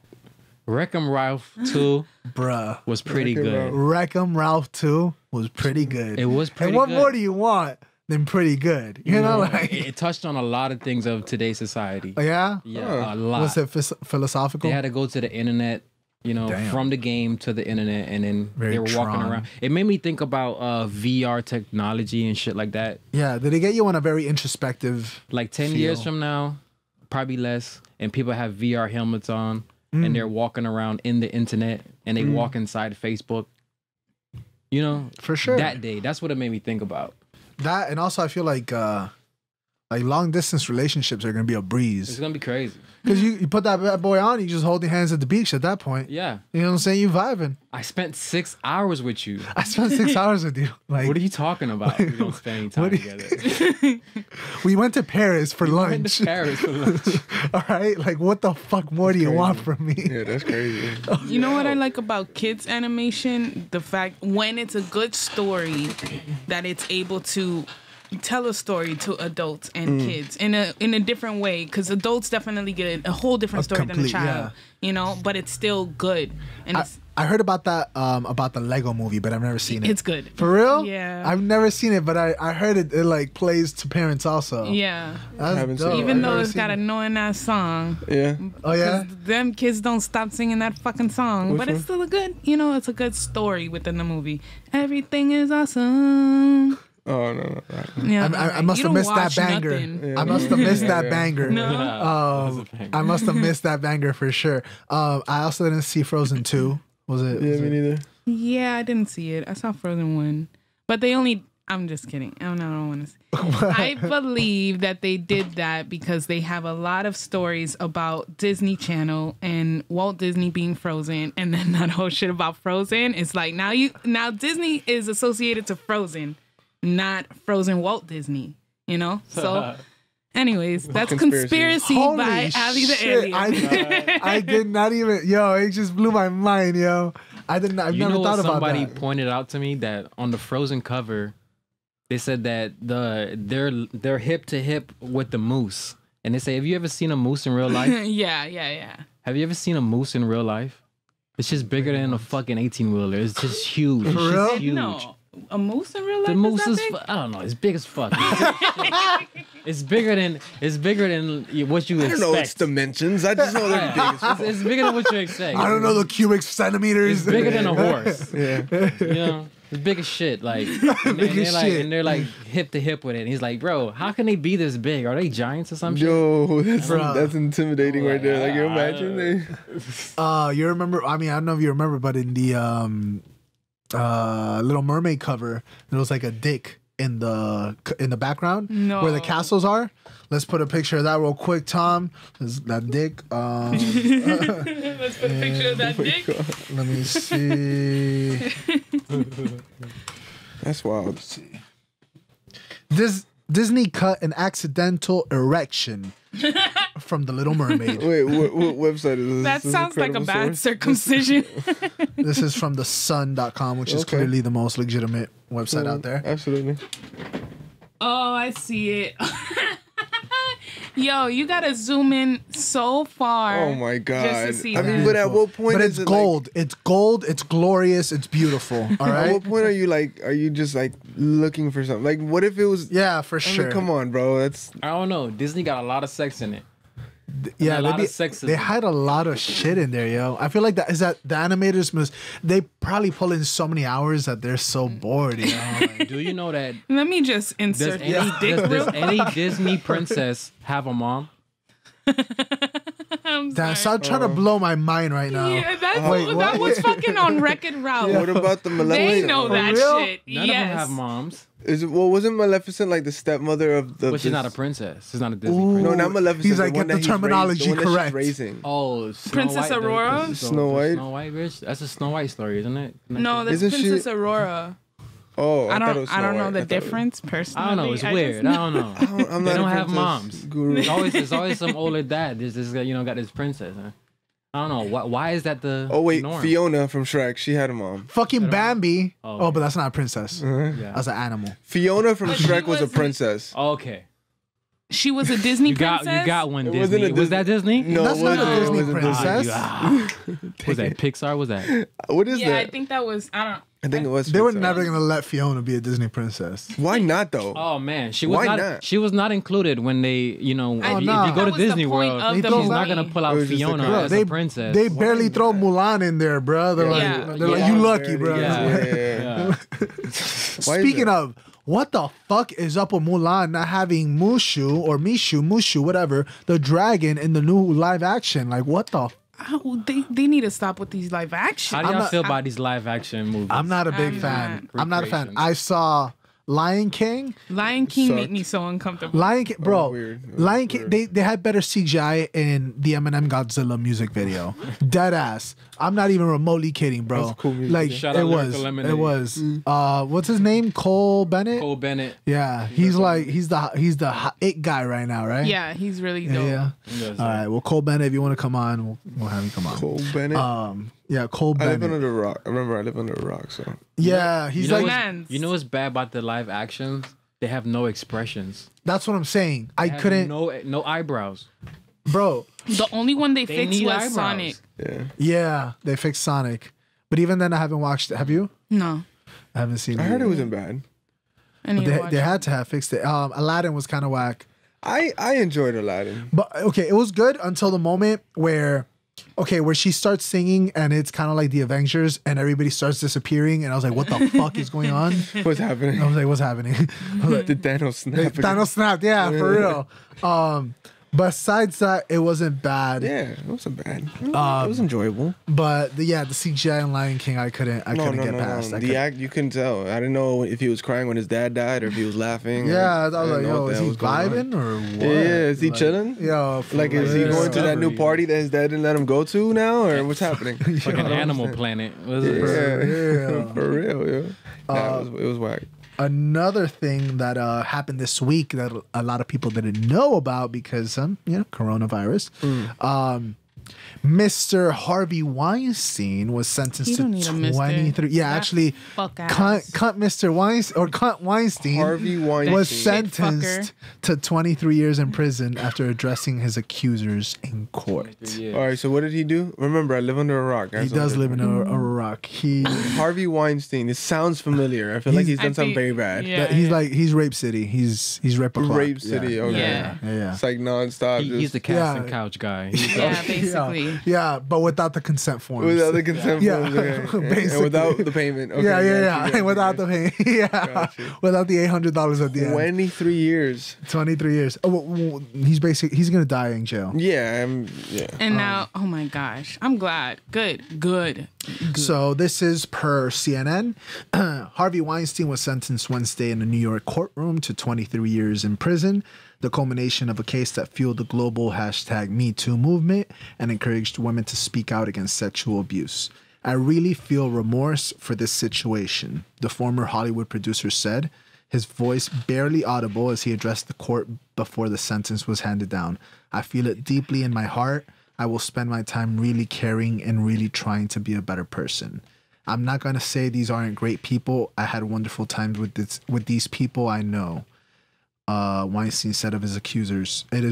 Wreck-'em Ralph 2 Bruh. was pretty good. Wreck-'em Ralph 2 was pretty good. It was pretty And what good. more do you want than pretty good? You know, like. It touched on a lot of things of today's society. Yeah? Yeah, a lot. Was it philosophical? They had to go to the internet, you know, Damn. from the game to the internet, and then Very they were walking Tron. around. It made me think about VR technology and shit like that. Yeah. Did it get you on a very introspective. Like 10 feel? years from now, probably less, and people have VR helmets on, and they're walking around in the internet, and they walk inside Facebook. You know, For sure. that day. That's what it made me think about. That, and also I feel like long distance relationships are going to be a It's breeze. gonna be crazy. Because you put that bad boy on, you just hold your hands at the beach at that point. Yeah, You know what I'm saying? You vibing. I spent 6 hours with you. I spent 6 hours with you. Like, What are you talking about? We don't spend any time what do you- together. we went to Paris for We lunch. went to Paris for lunch. All right, like what the fuck more do you want from me? Yeah, that's crazy. You know what I like about kids animation? The fact when it's a good story that it's able to tell a story to adults and kids in a different way, because adults definitely get a whole different story than a complete, child, you know, but it's still good and I heard about that about the Lego movie, but I've never seen it. it's good. For real? Yeah. I've never seen it, but I heard it like plays to parents also. Yeah. That's Haven't seen dope. it. Even I've though never it's got a annoying ass song. Yeah. Oh yeah. 'Cause them kids don't stop singing that fucking song. Which but one? it's still a good, you know, it's a good story within the movie. Everything is awesome. Oh no. Yeah, I must you have don't missed that watch banger. nothing. I must have missed that Yeah. banger. No. I must have missed that banger for sure. I also didn't see Frozen 2. Was it? Yeah, was me it- neither. Yeah, I didn't see it. I saw Frozen 1. But they only... I'm just kidding. I don't want to say. I believe that they did that because they have a lot of stories about Disney Channel and Walt Disney being Frozen, and then that whole shit about Frozen. It's like now Disney is associated to Frozen, not Frozen Walt Disney. You know? So anyways, that's Conspiracy Holy by Ali the shit, Alien. I did not even. Yo, it just blew my mind, yo. I didn't. I've You never know thought what about somebody that. pointed out to me that on the Frozen cover, they said that they're hip to hip with the moose, and they say, "Have you ever seen a moose in real life? yeah. Have you ever seen a moose in real life? It's just bigger than a fucking 18-wheeler. It's just huge. It's real? just huge. No. A moose in real life? The moose is is, that big? I don't know. It's big as fuck. It's bigger than what you I expect. don't know its dimensions. I just know they're big as fuck. It's bigger than what you expect. I don't know the cubic centimeters. It's bigger than a horse. Yeah. You know, it's big as shit. Like, and they're like hip to hip with it. And he's like, bro, how can they be this big? Are they giants or some shit? Yo, Bruh. that's intimidating right there. Like, you I imagine they. You remember? I mean, I don't know if you remember, but in the Little Mermaid cover, there was like a dick in the background where the No. castles are. Let's put a picture of that real quick, Tom. There's that dick. Let's put a picture of that dick. Let me see. That's wild. Disney cut an accidental erection from the Little Mermaid. Wait, what website is this? That Is this sounds like a credible bad source? circumcision. This is from the sun.com, which is Okay. clearly the most legitimate website out there. Absolutely. Oh, I see it. Yo, you gotta zoom in so far. Oh my god. Just to see I mean, that. but at what point But is it's it gold. It's gold. It's glorious. It's beautiful. All Like, at right. what point are you just like looking for something. Like, what if it was? Yeah, for I sure. mean, come on, bro. That's I don't know. Disney got a lot of sex in it. Yeah, a lot of sexism. they hide a lot of shit in there, yo. I feel like that the animators they probably pull in so many hours that they're so bored, you know. Like, Do you know that Let me just insert this dick does real any Disney princess have a mom? I'm damn, sorry. stop trying to blow my mind right now. Yeah, Wait, that what? was fucking on record route. what about the They Maleficent? know For that real? shit. None yes. of them have moms. Is it? Well, wasn't Maleficent like the stepmother of the? But she's not a princess. She's not a Disney Ooh. princess. No, not Maleficent. He's like, one get the that he's terminology raised, the one that she's correct. raising. Oh, Snow Princess White, Aurora? Snow White? Snow White, bitch. That's a Snow White story, isn't it? No, that's Isn't she- Princess Aurora. Oh, I thought it don't. was I don't Snow know White. the I thought it was- difference personally. I don't know. It's just weird. I don't know. I'm They not don't a have princess moms. Guru. There's always some older dad. There's this guy, got this princess. Huh? I don't know. Why is that the Oh wait, norm? Fiona from Shrek. She had a mom. Fucking Bambi. Oh, Oh, but that's not a princess. Yeah. That's an animal. Fiona from But she Shrek was a wasn't- princess. Okay. She was a Disney You princess. got one It Disney. wasn't a Was that Disney? No, That's it not wasn't. a It Disney wasn't princess. Was that Pixar? Was that? What is Yeah, that? I think that was. I don't. I think it was. They were Pixar. never gonna let Fiona be a Disney princess. Why not though? Oh man, she was Why not. not? She was not included when they. If you no. go to That was the Disney point World, of the she's not movie. gonna pull It out was just a Fiona girl. as they a princess. they barely throw Mulan in there, bro. They're Yeah. like, they're like, Yeah. you lucky, bro. Yeah. Yeah. Why is Speaking that? of, what the fuck is up with Mulan not having Mushu, whatever, the dragon in the new live action? Like, what the? They need to stop with these live action. How do y'all not- feel about these live action movies? I'm not a big I'm fan. not. I'm not a fan. Recreations. I saw Lion King. Lion King Sucked. made me so uncomfortable. Lion King, bro. weird. Lion King. Weird. They had better CGI in the Eminem Godzilla music video. Dead ass. I'm not even remotely kidding, bro. That's cool music, Like yeah. Shout it out was. Lyrical Lemonade. It was. What's his name? Cole Bennett. Cole Bennett. Yeah, he's the it guy right now, right? Yeah, he's really dope. Yeah. Yes, All right. Well, Cole Bennett, if you want to come on, we'll have you come on. Cole Bennett. Yeah, Cole I live Bennett. under the rock. I remember I live under a rock. So Yeah, he's like. Mans. You know what's bad about the live actions? They have no expressions. That's what I'm saying. I They have couldn't, no eyebrows. bro. The only one they They fixed need was eyebrows. Sonic. yeah. Yeah, they fixed Sonic, but even then, I haven't watched it. Have you? No, I haven't seen I it. heard it wasn't bad. I need to watch They it. had to have fixed it. Aladdin was kind of whack, I enjoyed Aladdin. but okay, it was good until the moment where she starts singing and it's kind of like the Avengers and everybody starts disappearing, and I was like, what the fuck is going on? What's happening? I was like, what's happening? I was like, Did Thanos snap? again? Thanos snapped, yeah, for real. Besides that, it wasn't bad. Yeah, it wasn't bad. It was enjoyable. But the CGI in Lion King, I couldn't get past. I The couldn't- act, you couldn't tell. I didn't know if he was crying when his dad died or if he was laughing. Yeah, I was didn't like, know yo, what the is hell he was going on. vibing or what? Yeah, is he Like, chilling? Yo, for Like, is he real. going to that new party that his dad didn't let him go to now, or what's happening? Like an Animal Planet. Was it? Yeah, for real, yeah. Nah, it was whack. Another thing that happened this week that a lot of people didn't know about because coronavirus. Mr. Harvey Weinstein was sentenced You to don't need a Mr. 23. Yeah, That actually, fuck cunt Mr. Weinstein or cunt Weinstein Harvey Weinstein. was Shit sentenced to 23 years in prison after addressing his accusers in court. Yeah. All right, so what did he do? Remember, I live under a rock. He does live in a rock. Harvey Weinstein. It sounds familiar. I feel like he's done something very bad. Yeah, He's Rape City. He's Rape O'Clock. Rape City. Okay. Yeah. It's like nonstop. He's the cast and couch guy. Yeah, basically. Yeah, but without the consent forms. without the consent Yeah. forms, okay. Basically. And without the payment. Okay, yeah. got you. Without the pay. Yeah. Got you. Without the $800 at the end. 23 years. 23 years. Oh, well, he's gonna die in jail. Yeah, And now, oh my gosh, I'm glad. Good. So this is per CNN. Harvey Weinstein was sentenced Wednesday in a New York courtroom to 23 years in prison, the culmination of a case that fueled the global #MeToo movement and encouraged women to speak out against sexual abuse. I really feel remorse for this situation, the former Hollywood producer said, his voice barely audible as he addressed the court before the sentence was handed down. I feel it deeply in my heart. I will spend my time really caring and really trying to be a better person. I'm not going to say these aren't great people. I had wonderful times with these people I know. Weinstein said of his accusers. It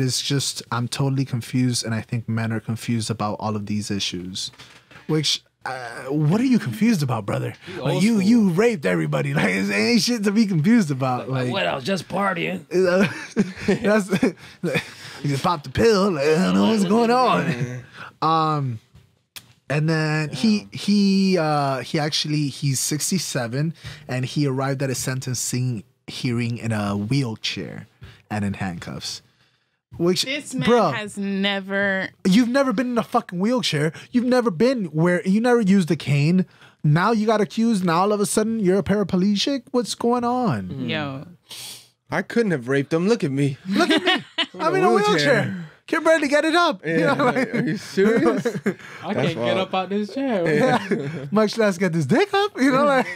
is just, I'm totally confused, and I think men are confused about all of these issues. Which what are you confused about, brother? Like, old you raped everybody. Like, it ain't shit to be confused about. Like, what? I was just partying. that's you just popped the pill. Like, I don't know what's going on. And then he's 67, and he arrived at a sentencing hearing in a wheelchair and in handcuffs. Which, This man bro, has never. you've never been in a fucking wheelchair. You've never been where you never used a cane. Now you got accused. Now all of a sudden you're a paraplegic. What's going on? Yo. I couldn't have raped him. Look at me. Look at me. I'm in a wheelchair. Can barely get it up. Yeah, You know, like, are you serious? I can't get up out this chair. yeah. Much less get this dick up. You know, like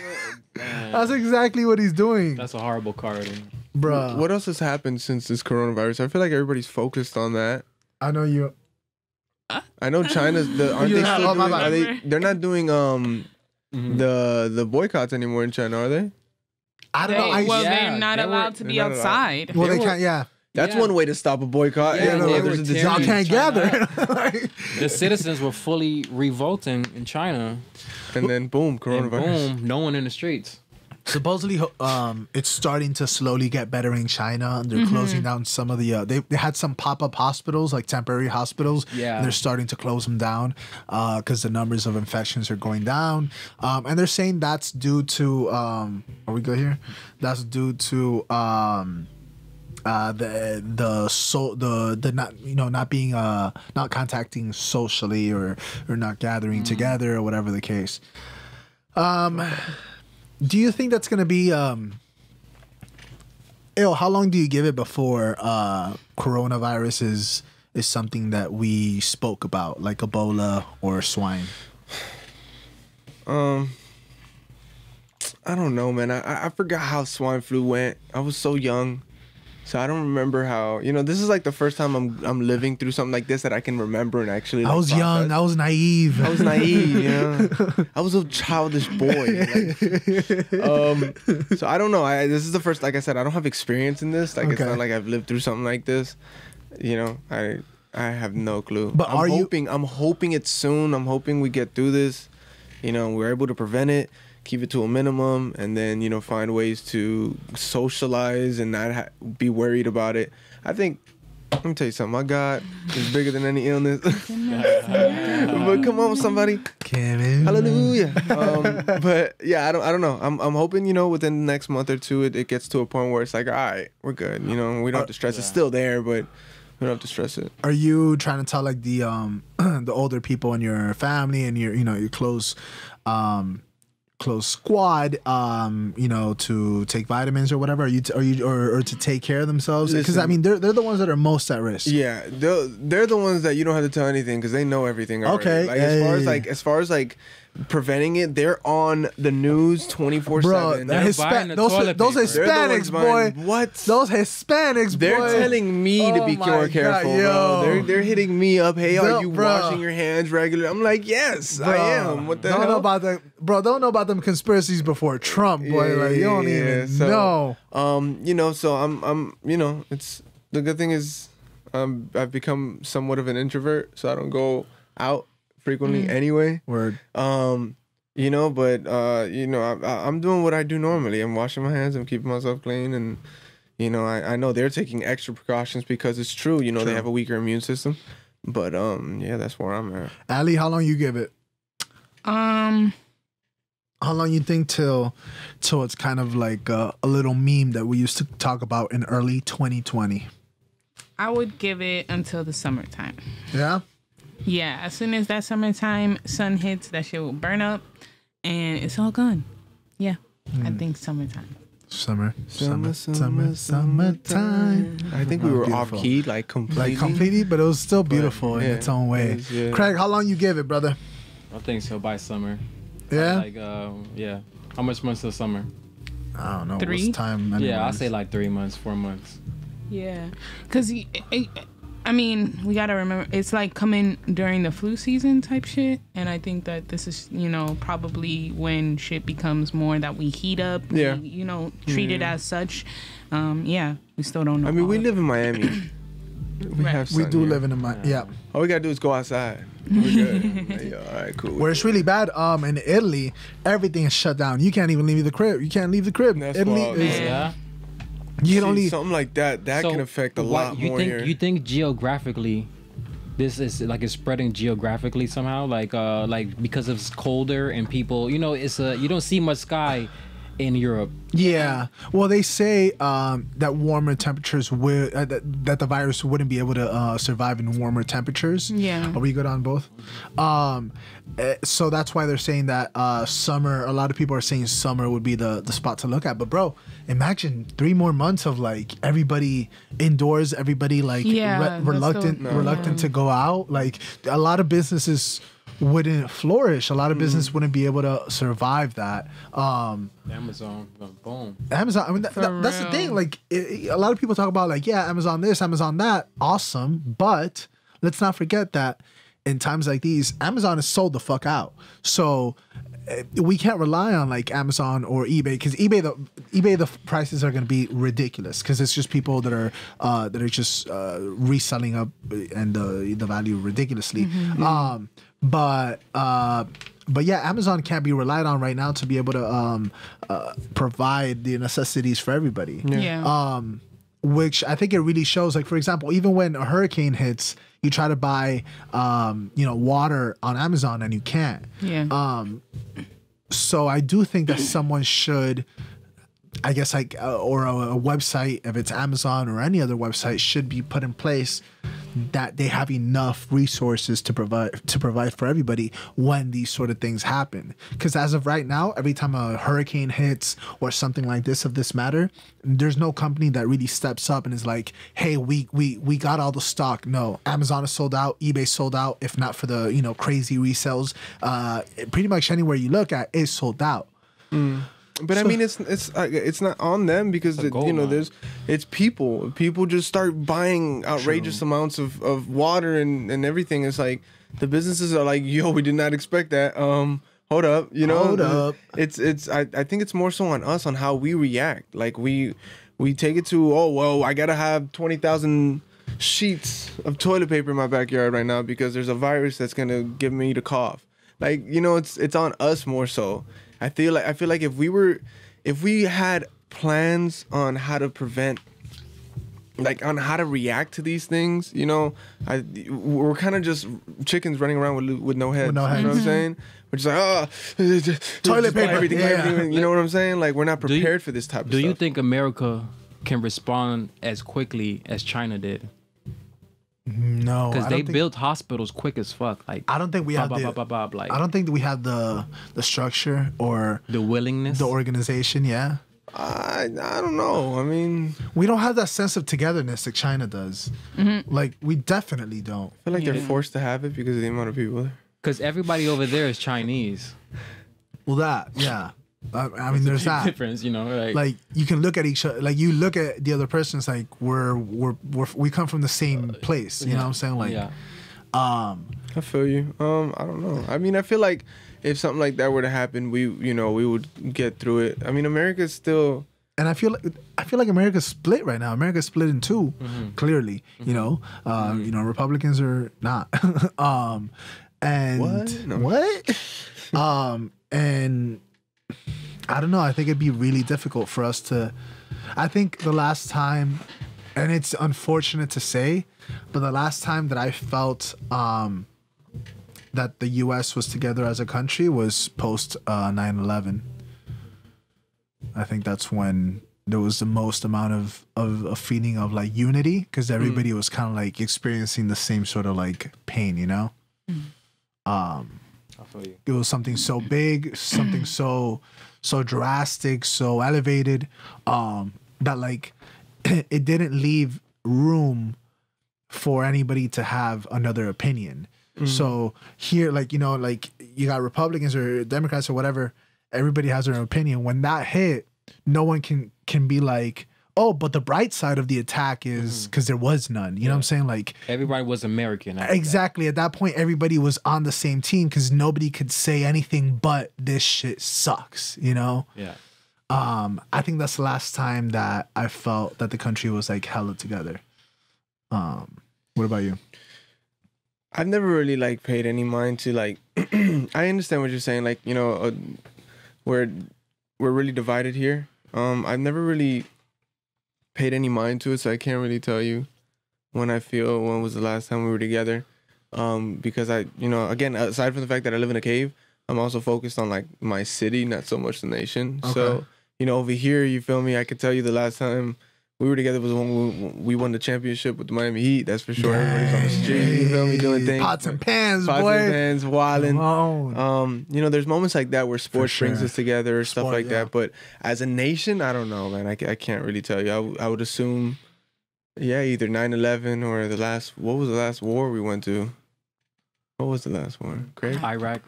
that's exactly what he's doing, That's a horrible card. bro. What else has happened since this coronavirus? I feel like everybody's focused on that. I know you. I know China's aren't they Yeah, still oh, my doing, bad. they're not doing the boycotts anymore in China, are they? I don't know. Well, yeah, they're not they were- allowed to be they're not allowed. outside. Well, they they were- can't. Yeah, That's Yeah. one way to stop a boycott. Yeah, no, there's they a were decision. y'all tearing can't China gather. Like, The citizens were fully revolting in China. And then boom, And coronavirus. boom, no one in the streets. supposedly, it's starting to slowly get better in China. They're closing down some of the. They had some pop-up hospitals, like temporary hospitals. Yeah. and they're starting to close them down because the numbers of infections are going down. And they're saying that's due to. Are we good here? That's due to. The not being not contacting socially or not gathering together or whatever the case. Do you think that's gonna be how long do you give it before coronavirus is something that we spoke about, like Ebola or swine? I don't know, man. I forgot how swine flu went. I was so young. So I don't remember how, this is like the first time I'm living through something like this that I can remember and actually. I was young. I was naive. I was naive, I was a childish boy. So I don't know. This is the first, like I said, I don't have experience in this. Like it's Okay. not like I've lived through something like this. I have no clue. But I'm hoping it's soon. I'm hoping we get through this. We're able to prevent it, keep it to a minimum, and then find ways to socialize and not be worried about it. I think, let me tell you something, my God is bigger than any illness. But come on, somebody, Kevin. hallelujah. But yeah, I don't know. I'm hoping within the next month or two it gets to a point where it's like, all right, we're good. We don't have to stress. It's still there, but we don't have to stress it. Are you trying to tell like the the older people in your family and your close squad to take vitamins or whatever? Or to take care of themselves? Because I mean they're the ones that are most at risk. Yeah, they're the ones that you don't have to tell anything because they know everything already. Okay, Like yeah. as far as preventing it, they're on the news 24/7. Bro, They're buying the those toilet those paper. They're the Hispanics, ones boy. buying- what? Those Hispanics, They're boy. telling me to Oh be my more God, careful, yo. bro. They're hitting me up. Hey, No, are you bro. washing your hands regularly? I'm like, yes, I am. What the don't hell? know about that, bro. Don't know about them conspiracies before Trump, boy. Like you don't even know. So I'm it's the good thing is I've become somewhat of an introvert, so I don't go out frequently anyway. Word. But I'm doing what I do normally. I'm washing my hands. I'm keeping myself clean, and I know they're taking extra precautions because it's true. They have a weaker immune system, but yeah, that's where I'm at. Ali, how long you give it? How long you think till it's kind of like a little meme that we used to talk about in early 2020? I would give it until the summertime. Yeah. Yeah, as soon as that summertime sun hits, that shit will burn up, and it's all gone. Yeah, I think summertime. Summertime. I think we were off Beautiful. key, like completely. But it was still beautiful in yeah, its own way. it is, yeah. Craig, how long you give it, brother? I think so by summer. Yeah. Like yeah. How much months of summer? I don't know. 3? What's time? Yeah, I anyways? say like 3 months, 4 months. Yeah, because I mean, we gotta remember it's like coming during the flu season type shit, and I think that this is probably when shit becomes more that we heat up. Yeah. We, treat it as such. Yeah, we still don't know. I mean, all we of live in Miami. We have We sun do here. live in a yeah. All we gotta do is go outside. We're good. Yeah, all right, cool. Where it's really bad, in Italy, everything is shut down. You can't even leave the crib. You can't leave the crib. That's Italy wild, is, Yeah. you can only. something like that. That So can affect a what- lot you more think, here. You think geographically, this is like it's spreading geographically somehow, like because it's colder and people, it's you don't see much sky in Europe. Yeah. Well, they say that warmer temperatures would that the virus wouldn't be able to survive in warmer temperatures. Yeah. Are we good on both? So that's why they're saying that summer. A lot of people are saying summer would be the spot to look at. But bro, imagine 3 more months of like everybody indoors, everybody like Yeah, reluctant to go out. Like a lot of businesses wouldn't flourish. A lot of business wouldn't be able to survive that. Amazon, boom. Amazon. I mean, that's the thing. Like, a lot of people talk about like, yeah, Amazon this, Amazon that. Awesome, but let's not forget that in times like these, Amazon is sold the fuck out. So we can't rely on like Amazon or eBay because eBay the prices are going to be ridiculous because it's just people that are just reselling up and the value ridiculously. But yeah, Amazon can't be relied on right now to be able to provide the necessities for everybody. Yeah. Which I think it really shows. Like for example, even when a hurricane hits, you try to buy water on Amazon and you can't. Yeah. So I do think that someone should, I guess, like or a website, if it's Amazon or any other website, should be put in place that they have enough resources to provide for everybody when these sort of things happen. Because as of right now, every time a hurricane hits or something like this of this matter, there's no company that really steps up and is like, hey, we got all the stock. No, Amazon is sold out, eBay sold out. If not for the crazy resales, pretty much anywhere you look at is sold out. But I mean, it's not on them because it's people. People just start buying outrageous amounts of water and everything. It's like the businesses are like, yo, we did not expect that. Hold up, Hold up. I think it's more so on us on how we react. Like we take it to, oh well, I gotta have 20,000 sheets of toilet paper in my backyard right now because there's a virus that's gonna give me the cough. Like it's on us more so. I feel like if we had plans on how to prevent, like on how to react to these things, we're kind of just chickens running around with no heads. With no heads. You know what I'm saying? We're just like, Toilet paper. everything, Yeah. everything. You know what I'm saying? Like we're not prepared for this type of stuff. Do you think America can respond as quickly as China did? No, Because they built hospitals quick as fuck. Like I don't think we have like I don't think that we have the structure or the willingness. the organization. Yeah, I don't know. I mean, we don't have that sense of togetherness that China does. Like we definitely don't. I feel like they're forced to have it because of the amount of people there. Because everybody over there is Chinese. Well, that yeah. I mean, there's that difference, Like you can look at each other, like you look at the other person. It's like we come from the same place. You know what I'm saying? Like, yeah. I feel you. I don't know. I mean, I feel like if something like that were to happen, we would get through it. I mean, America's still. And I feel like America's split right now. America's split in two, clearly. Republicans are not. And What? No. what? And I don't know. I think it'd be really difficult for us to. I think the last time, and it's unfortunate to say, but the last time that I felt that the U.S. was together as a country was post 9/11. I think that's when there was the most amount of a feeling of like unity because everybody was kind of like experiencing the same sort of like pain, I feel you. It was something so big, something so drastic, so elevated, that like it didn't leave room for anybody to have another opinion. So here, like you got Republicans or Democrats or whatever, everybody has their own opinion. When that hit, no one can be like, oh, but the bright side of the attack is because there was none. You know what I'm saying? Like Everybody was American. exactly. At that point, everybody was on the same team because nobody could say anything but this shit sucks. Yeah. I think that's the last time that I felt that the country was like hella together. What about you? I've never really like paid any mind to like. I understand what you're saying. Like, you know, we're really divided here. I've never really paid any mind to it, so I can't really tell you when was the last time we were together. Because I, you know, again, aside from the fact that I live in a cave, I'm also focused on like my city, not so much the nation. Okay. So, you know, over here, you feel me? I could tell you the last time we were together was when we won the championship with the Miami Heat. That's for sure. Everybody's on the street, you feel me, doing things. Pots and pans, Pots boy. and pans, wilding. You know, there's moments like that where sports brings us together, stuff like that. But as a nation, I don't know, man. I can't really tell you. I would assume, either 9/11 or what was the last war we went to? What was the last one? Craig? Iraq.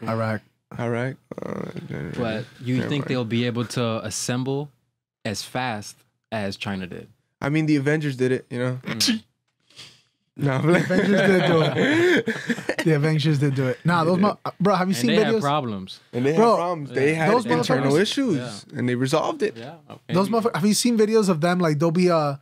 But you think they'll be able to assemble as fast as China did? I mean, the Avengers did it, you know? No, the Avengers did do it. The Avengers did do it. Nah, bro, have you seen videos? They had problems. And they had problems. They had internal issues, and they resolved it. Yeah. Okay. Those motherfuckers, have you seen videos of them? Like, there'll be I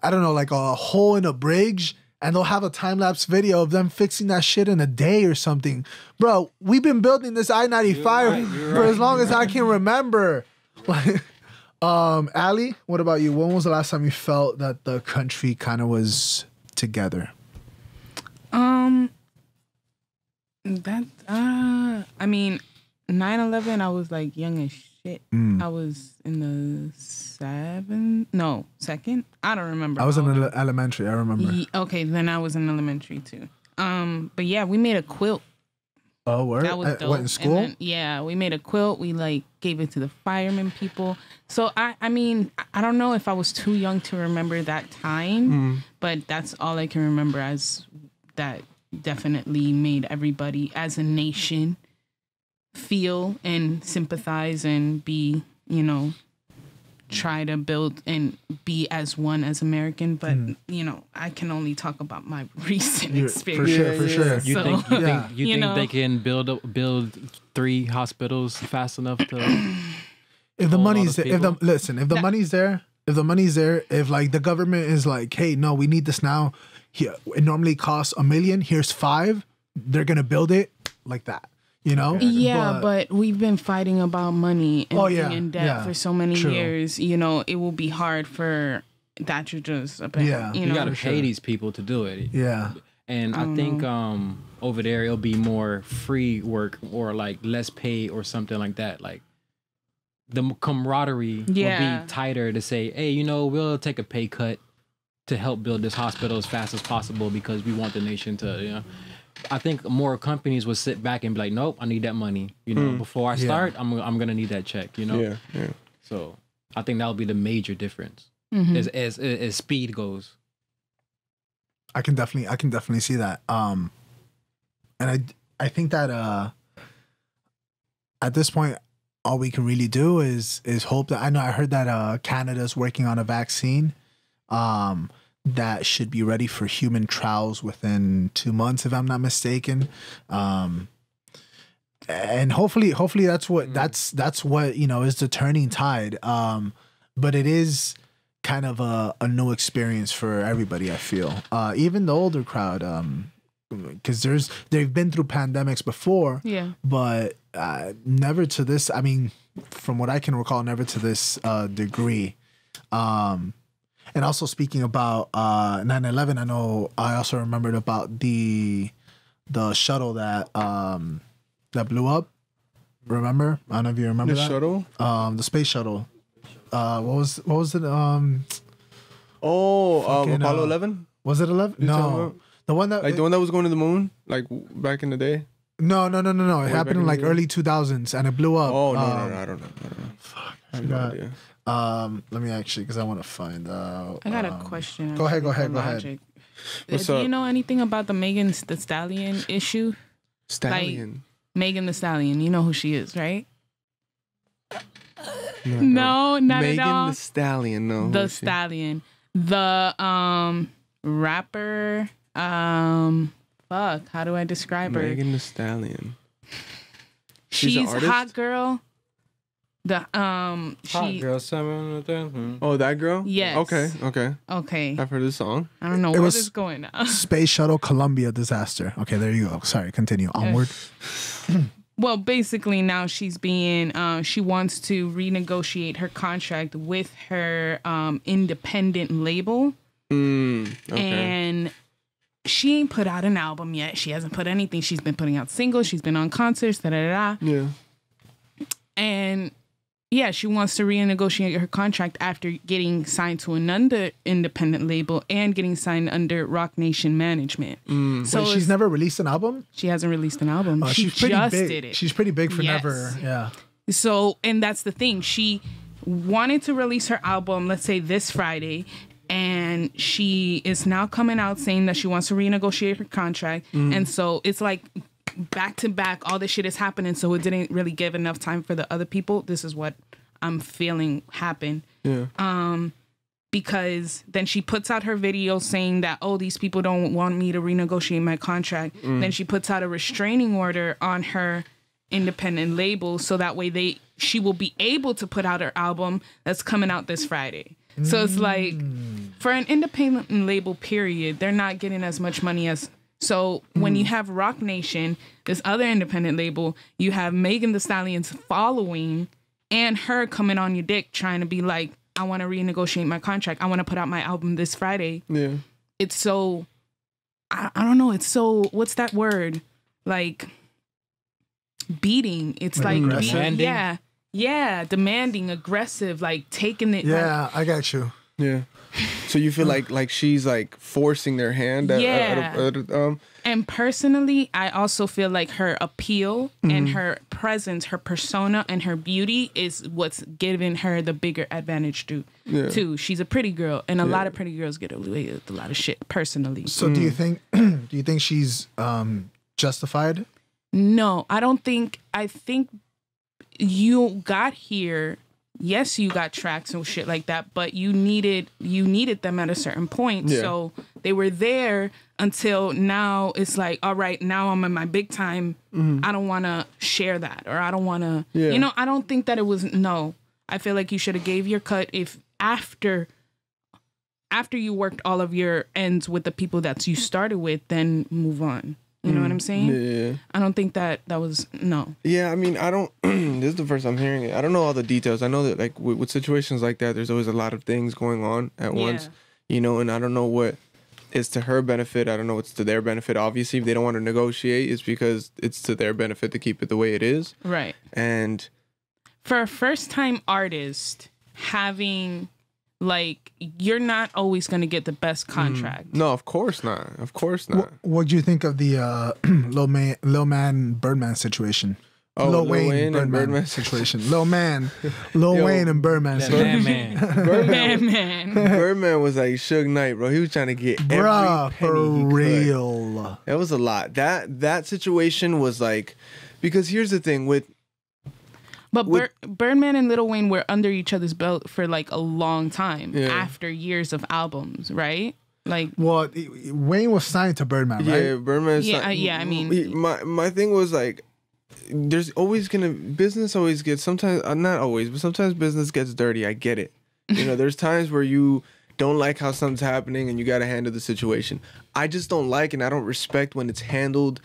don't know, like a hole in a bridge, and they'll have a time-lapse video of them fixing that shit in a day or something. Bro, we've been building this I-95 for as long as I can remember. Like, Ali, what about you? When was the last time you felt that the country kind of was together? I mean, 9/11, I was like young as shit. I was in the second. I don't remember. I was in elementary. I remember. Okay, then I was in elementary too. But yeah, we made a quilt. Oh, word? That was dope. What, in school? Then, yeah, we made a quilt. We like gave it to the firemen people. So I mean, I don't know if I was too young to remember that time, but that's all I can remember as that definitely made everybody as a nation feel and sympathize and be, you know, try to build and be as one as American. But, you know, I can only talk about my recent experience. For sure. You think they can build 3 hospitals fast enough to... If the money's there, if the money's there, if like the government is like, hey, no, we need this now. Here, it normally costs $1 million. Here's 5. They're gonna build it like that, you know. Yeah, but we've been fighting about money and being in debt for so many years. You know, it will be hard for that to just you gotta pay these people to do it. Yeah, and I think over there it'll be more free work or like less pay or something like that. Like the camaraderie will be tighter to say, hey, you know, we'll take a pay cut to help build this hospital as fast as possible because we want the nation to, you know. I think more companies would sit back and be like, nope, I need that money. You know, before I start, I'm gonna need that check. You know. Yeah. So I think that'll be the major difference as speed goes. I can definitely see that. And I think that at this point, all we can really do is hope that I heard that Canada's working on a vaccine. That should be ready for human trials within 2 months, if I'm not mistaken. And hopefully that's what you know is the turning tide. But it is kind of a new experience for everybody. I feel even the older crowd, because they've been through pandemics before. Yeah, but never to this. I mean, from what I can recall, never to this degree. And also speaking about 9/11, I know I also remembered about the shuttle that blew up. Remember? I don't know if you remember that. Shuttle? The space shuttle. What was it? Apollo 11? Was it 11? No. The one that the one that was going to the moon, like back in the day? No. It happened in like early 2000s and it blew up. Oh, no, I don't know. Fuck. I have no idea. Let me actually, because I want to find out. I got a question. Go ahead. Do you know anything about the Megan Thee Stallion issue? Stallion? Like, Megan Thee Stallion. You know who she is, right? No, not Megan at all. Megan Thee Stallion, no. The Stallion. The rapper. Fuck, how do I describe her? Megan Thee Stallion. She's a hot girl. Hot She girl, 7. Oh, that girl? Yes. Okay. okay. I've heard this song. I don't know It what was- is going on. Space Shuttle Columbia disaster. Okay, there you go. Sorry, continue. Onward. Well, basically now she's being she wants to renegotiate her contract with her independent label. Okay. And she ain't put out an album yet. She hasn't put anything. She's been putting out singles. She's been on concerts. Da da da. Yeah. And yeah, she wants to renegotiate her contract after getting signed to another independent label and getting signed under Rock Nation management. So Wait, she's never released an album? she hasn't released an album. She She's pretty just big. did it. She's pretty big for Yes. never. Yeah. So, and that's the thing. She wanted to release her album, let's say this Friday, and she is now coming out saying that she wants to renegotiate her contract. And so it's like back to back, all this shit is happening. So it didn't really give enough time for the other people. This is what I'm feeling happen. Yeah. Because then she puts out her video saying that, oh, these people don't want me to renegotiate my contract. Then she puts out a restraining order on her independent label so that way she will be able to put out her album that's coming out this Friday. So it's like for an independent label period, they're not getting as much money as so when you have Rock Nation, this other independent label, you have Megan Thee Stallion's following and her coming on your dick trying to be like, I want to renegotiate my contract. I want to put out my album this Friday. Yeah. It's so I don't know, it's so what's that word? Like beating. It's like Demanding? Yeah, demanding, aggressive, like taking it. Yeah, I got you. Yeah. So you feel like she's like forcing their hand And personally, I also feel like her appeal and her presence, her persona and her beauty is what's giving her the bigger advantage too. She's a pretty girl, and a lot of pretty girls get away with a lot of shit personally. So do you think she's justified? No, I don't think. I think you got here. Yes, you got tracks and shit like that, but you needed them at a certain point. Yeah. So they were there until now. It's like, all right, now I'm in my big time. I don't want to share that, or I don't want to. Yeah. You know, I don't think that it was. No, I feel like you should have gave your cut if after you worked all of your ends with the people that you started with, then move on. You know what I'm saying? Yeah. I don't think that was no. Yeah, I mean, I don't. This is the first I'm hearing it. I don't know all the details. I know that like with situations like that, there's always a lot of things going on at once. You know, and I don't know what is to her benefit. I don't know what's to their benefit. Obviously, if they don't want to negotiate, it's because it's to their benefit to keep it the way it is. Right. And for a first-time artist, having like you're not always going to get the best contract. no, of course not. Of course not. What do you think of the Lil Man Birdman situation? Oh, Lil Lil Wayne Wayne and Birdman Birdman. situation. Lil Wayne and Birdman That situation. man. Man. Birdman was like Suge Knight, bro. He was trying to get Bruh, every for penny he could. real. That was a lot. That situation was like, because here's the thing with But Birdman and Lil Wayne were under each other's belt for like a long time after years of albums, right? Like, Well, Wayne was signed to Birdman, right? yeah, Birdman. I mean, my thing was like, there's always business always gets sometimes not always, but sometimes business gets dirty. I get it. You know, there's times where you don't like how something's happening and you got to handle the situation. I just don't like and I don't respect when it's handled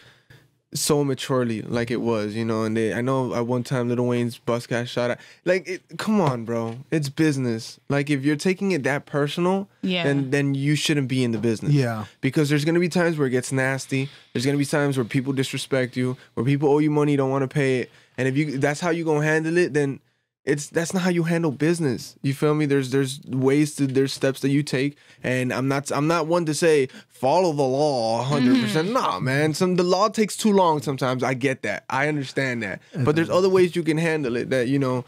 so maturely like it was, you know. And I know at one time Lil Wayne's bus got shot at. Like, come on, bro, it's business. Like, if you're taking it that personal, then you shouldn't be in the business. Yeah, because there's gonna be times where it gets nasty. There's gonna be times where people disrespect you, where people owe you money, don't want to pay it, and if that's how you gonna handle it, then that's not how you handle business. You feel me? There's there's steps that you take, and I'm not one to say follow the law 100%. Nah, man. The law takes too long sometimes. I get that. I understand that. But there's other ways you can handle it that, you know,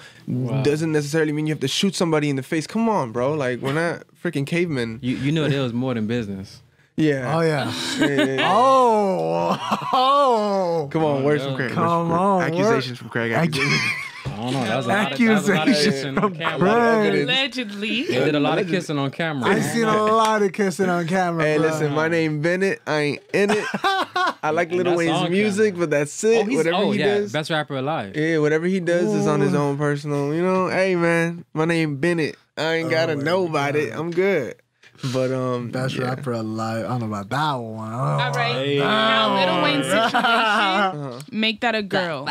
doesn't necessarily mean you have to shoot somebody in the face. Come on, bro. Like, we're not freaking cavemen. You know there was more than business. Yeah. Oh yeah. Yeah. Oh. Come on, words from Craig. Come on. Accusations from Craig. Accusations. I don't know. That was a lot of Accusations kissing on from camera. Craig. allegedly. They did a lot of kissing on camera. I seen a lot of kissing on camera. Hey, bro. listen, my name Bennett. I ain't in it. I like Lil that Wayne's song music, kinda- but that's it. Whatever he does. best rapper alive. Yeah, whatever he does is on his own personal. You know, hey man, my name Bennett. I ain't gotta know about it. I'm good. But Best rapper alive. I don't know about that one. All right. Now, Lil Wayne's situation, make that a girl.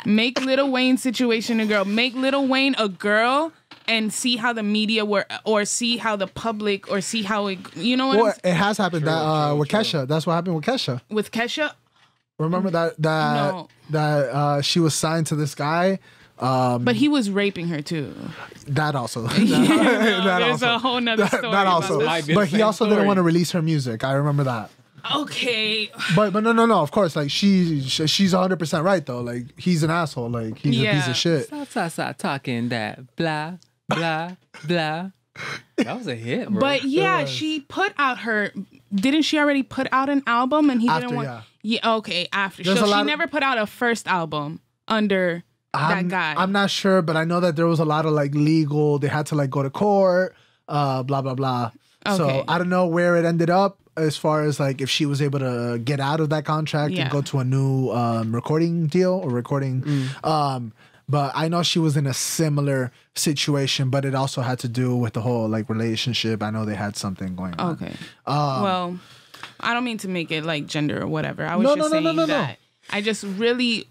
Make Lil Wayne's situation a girl. Make Lil Wayne a girl and see how the media were, or see how the public, or see how it, you know what I'm saying? It has happened with Kesha. That's what happened with Kesha. With Kesha? Remember that she was signed to this guy. But he was raping her too. That also. There's a whole nother story. That also. about that. But he also didn't want to release her music. I remember that. Okay. But no. Of course, like she's 100% right though. Like he's an asshole. Like he's a piece of shit. Stop talking that blah blah blah. That was a hit, bro. But yeah, she put out didn't she already put out an album and he didn't want? Yeah. Okay. After. So she never put out a first album under that guy. I'm not sure, but I know that there was a lot of like legal. They had to like go to court. Blah blah blah. Okay. So I don't know where it ended up as far as like if she was able to get out of that contract and go to a new recording deal or recording. But I know she was in a similar situation, but it also had to do with the whole like relationship. I know they had something going on. Okay. Well, I don't mean to make it like gender or whatever. I was just saying that I just really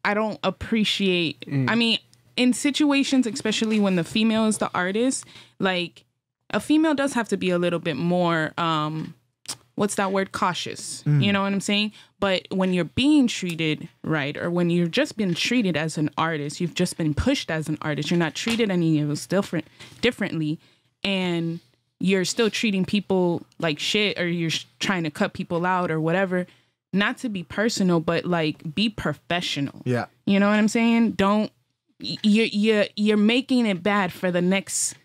I don't appreciate. I mean, in situations, especially when the female is the artist, like a female does have to be a little bit more what's that word? Cautious. You know what I'm saying? But when you're being treated right, or when you've just been treated as an artist, you've just been pushed as an artist, you're not treated any of us differently, and you're still treating people like shit, or you're trying to cut people out or whatever. Not to be personal, but like be professional. Yeah. You know what I'm saying? You're making it bad for the next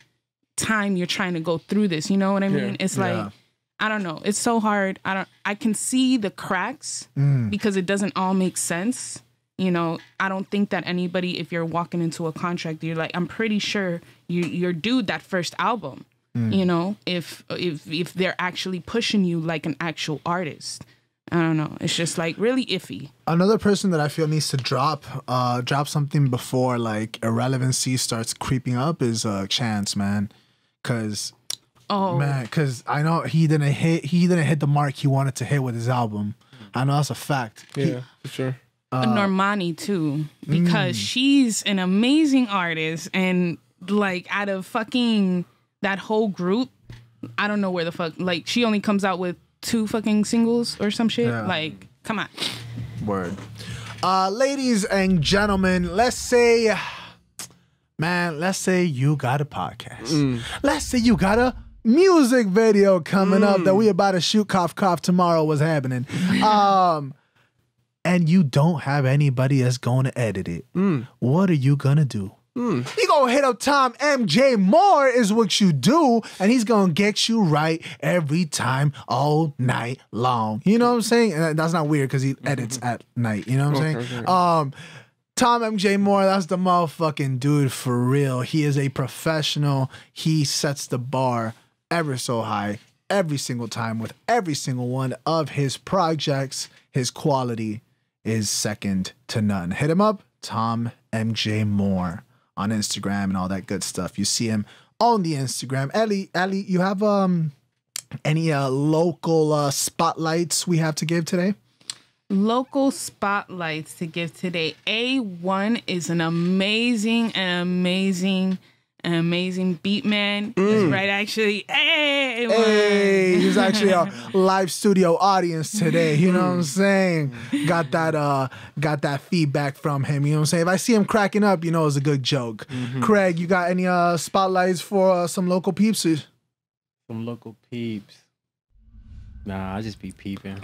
time you're trying to go through this. You know what I mean? It's like, I don't know. It's so hard. I can see the cracks because it doesn't all make sense. You know, I don't think that anybody, if you're walking into a contract, you're like, I'm pretty sure you're due that first album. You know, if they're actually pushing you like an actual artist. I don't know. It's just like really iffy. Another person that I feel needs to drop something before like irrelevancy starts creeping up is Chance, man. Cause I know he didn't hit the mark he wanted to hit with his album. I know that's a fact. Yeah, for sure. Normani too, because she's an amazing artist, and like out of fucking that whole group, I don't know where the fuck, like she only comes out with 2 fucking singles or some shit. Like, come on. Word. Ladies and gentlemen, let's say you got a podcast. Let's say you got a music video coming up that we about to shoot cough tomorrow. What's happening? And you don't have anybody that's going to edit it. What are you going to do? You gonna hit up Tom MJ Moore is what you do, and he's gonna get you right every time, all night long. You know what I'm saying? And that's not weird because he edits at night. You know what I'm saying? Tom MJ Moore, that's the motherfucking dude for real. He is a professional. He sets the bar ever so high every single time with every single one of his projects. His quality is second to none. Hit him up, Tom MJ Moore, on Instagram and all that good stuff. You see him on the Instagram. Ellie, you have any local spotlights we have to give today? Local spotlights to give today. A1 is an amazing beat man. He's right, actually. Hey, he's actually a live studio audience today. You know what I'm saying? Got that feedback from him. You know what I'm saying? If I see him cracking up, you know it's a good joke. Craig, you got any spotlights for some local peeps? Some local peeps. Nah, I just be peeping.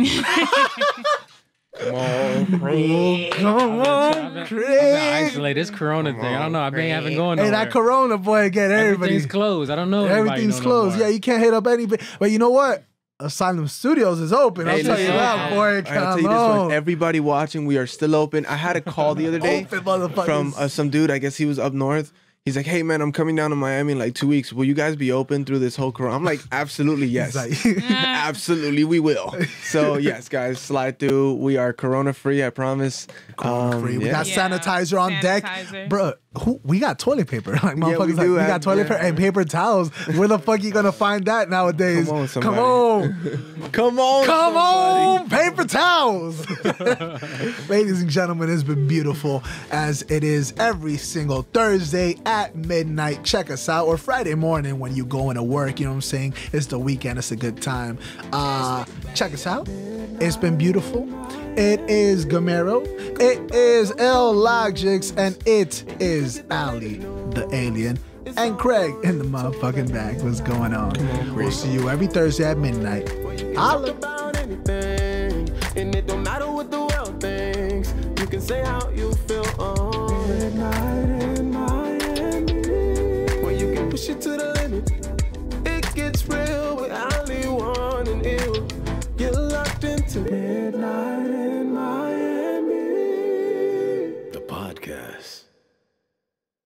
Come on, Craig. I've been isolated. This Corona thing. I don't know. I've been having going nowhere. Hey, that Corona boy, get everybody. Everything's closed. I don't know. Everything's closed. Yeah, you can't hit up anybody. But you know what? Asylum Studios is open. I'll tell you that, boy. I'll tell you this one. Everybody watching, we are still open. I had a call the other day from some dude. I guess he was up north. He's like, hey man, I'm coming down to Miami in like 2 weeks. Will you guys be open through this whole corona? I'm like, absolutely yes. Absolutely we will. So yes, guys, slide through. We are corona free, I promise. Corona free. We got sanitizer on Sanitizer. deck. Bro, we got toilet paper. Like motherfuckers we we got toilet paper and paper towels. Where the fuck you gonna find that nowadays? Come on, somebody. Come on, paper towels. Ladies and gentlemen, it's been beautiful as it is every single Thursday at midnight. Check us out, or Friday morning when you going to work. You know what I'm saying? It's the weekend. It's a good time. Check us out. It's been beautiful. It is Gamero. It is ill-logicz, and it is Ali, the alien, and Craig in the motherfucking bag. What's going on? We'll see you every Thursday at midnight. Holla. About anything, and it don't matter what the world thinks. You can say how you feel on midnight in Miami. When you can push it to the limit, it gets real with only one and ill. You're locked into midnight in Miami. The podcast.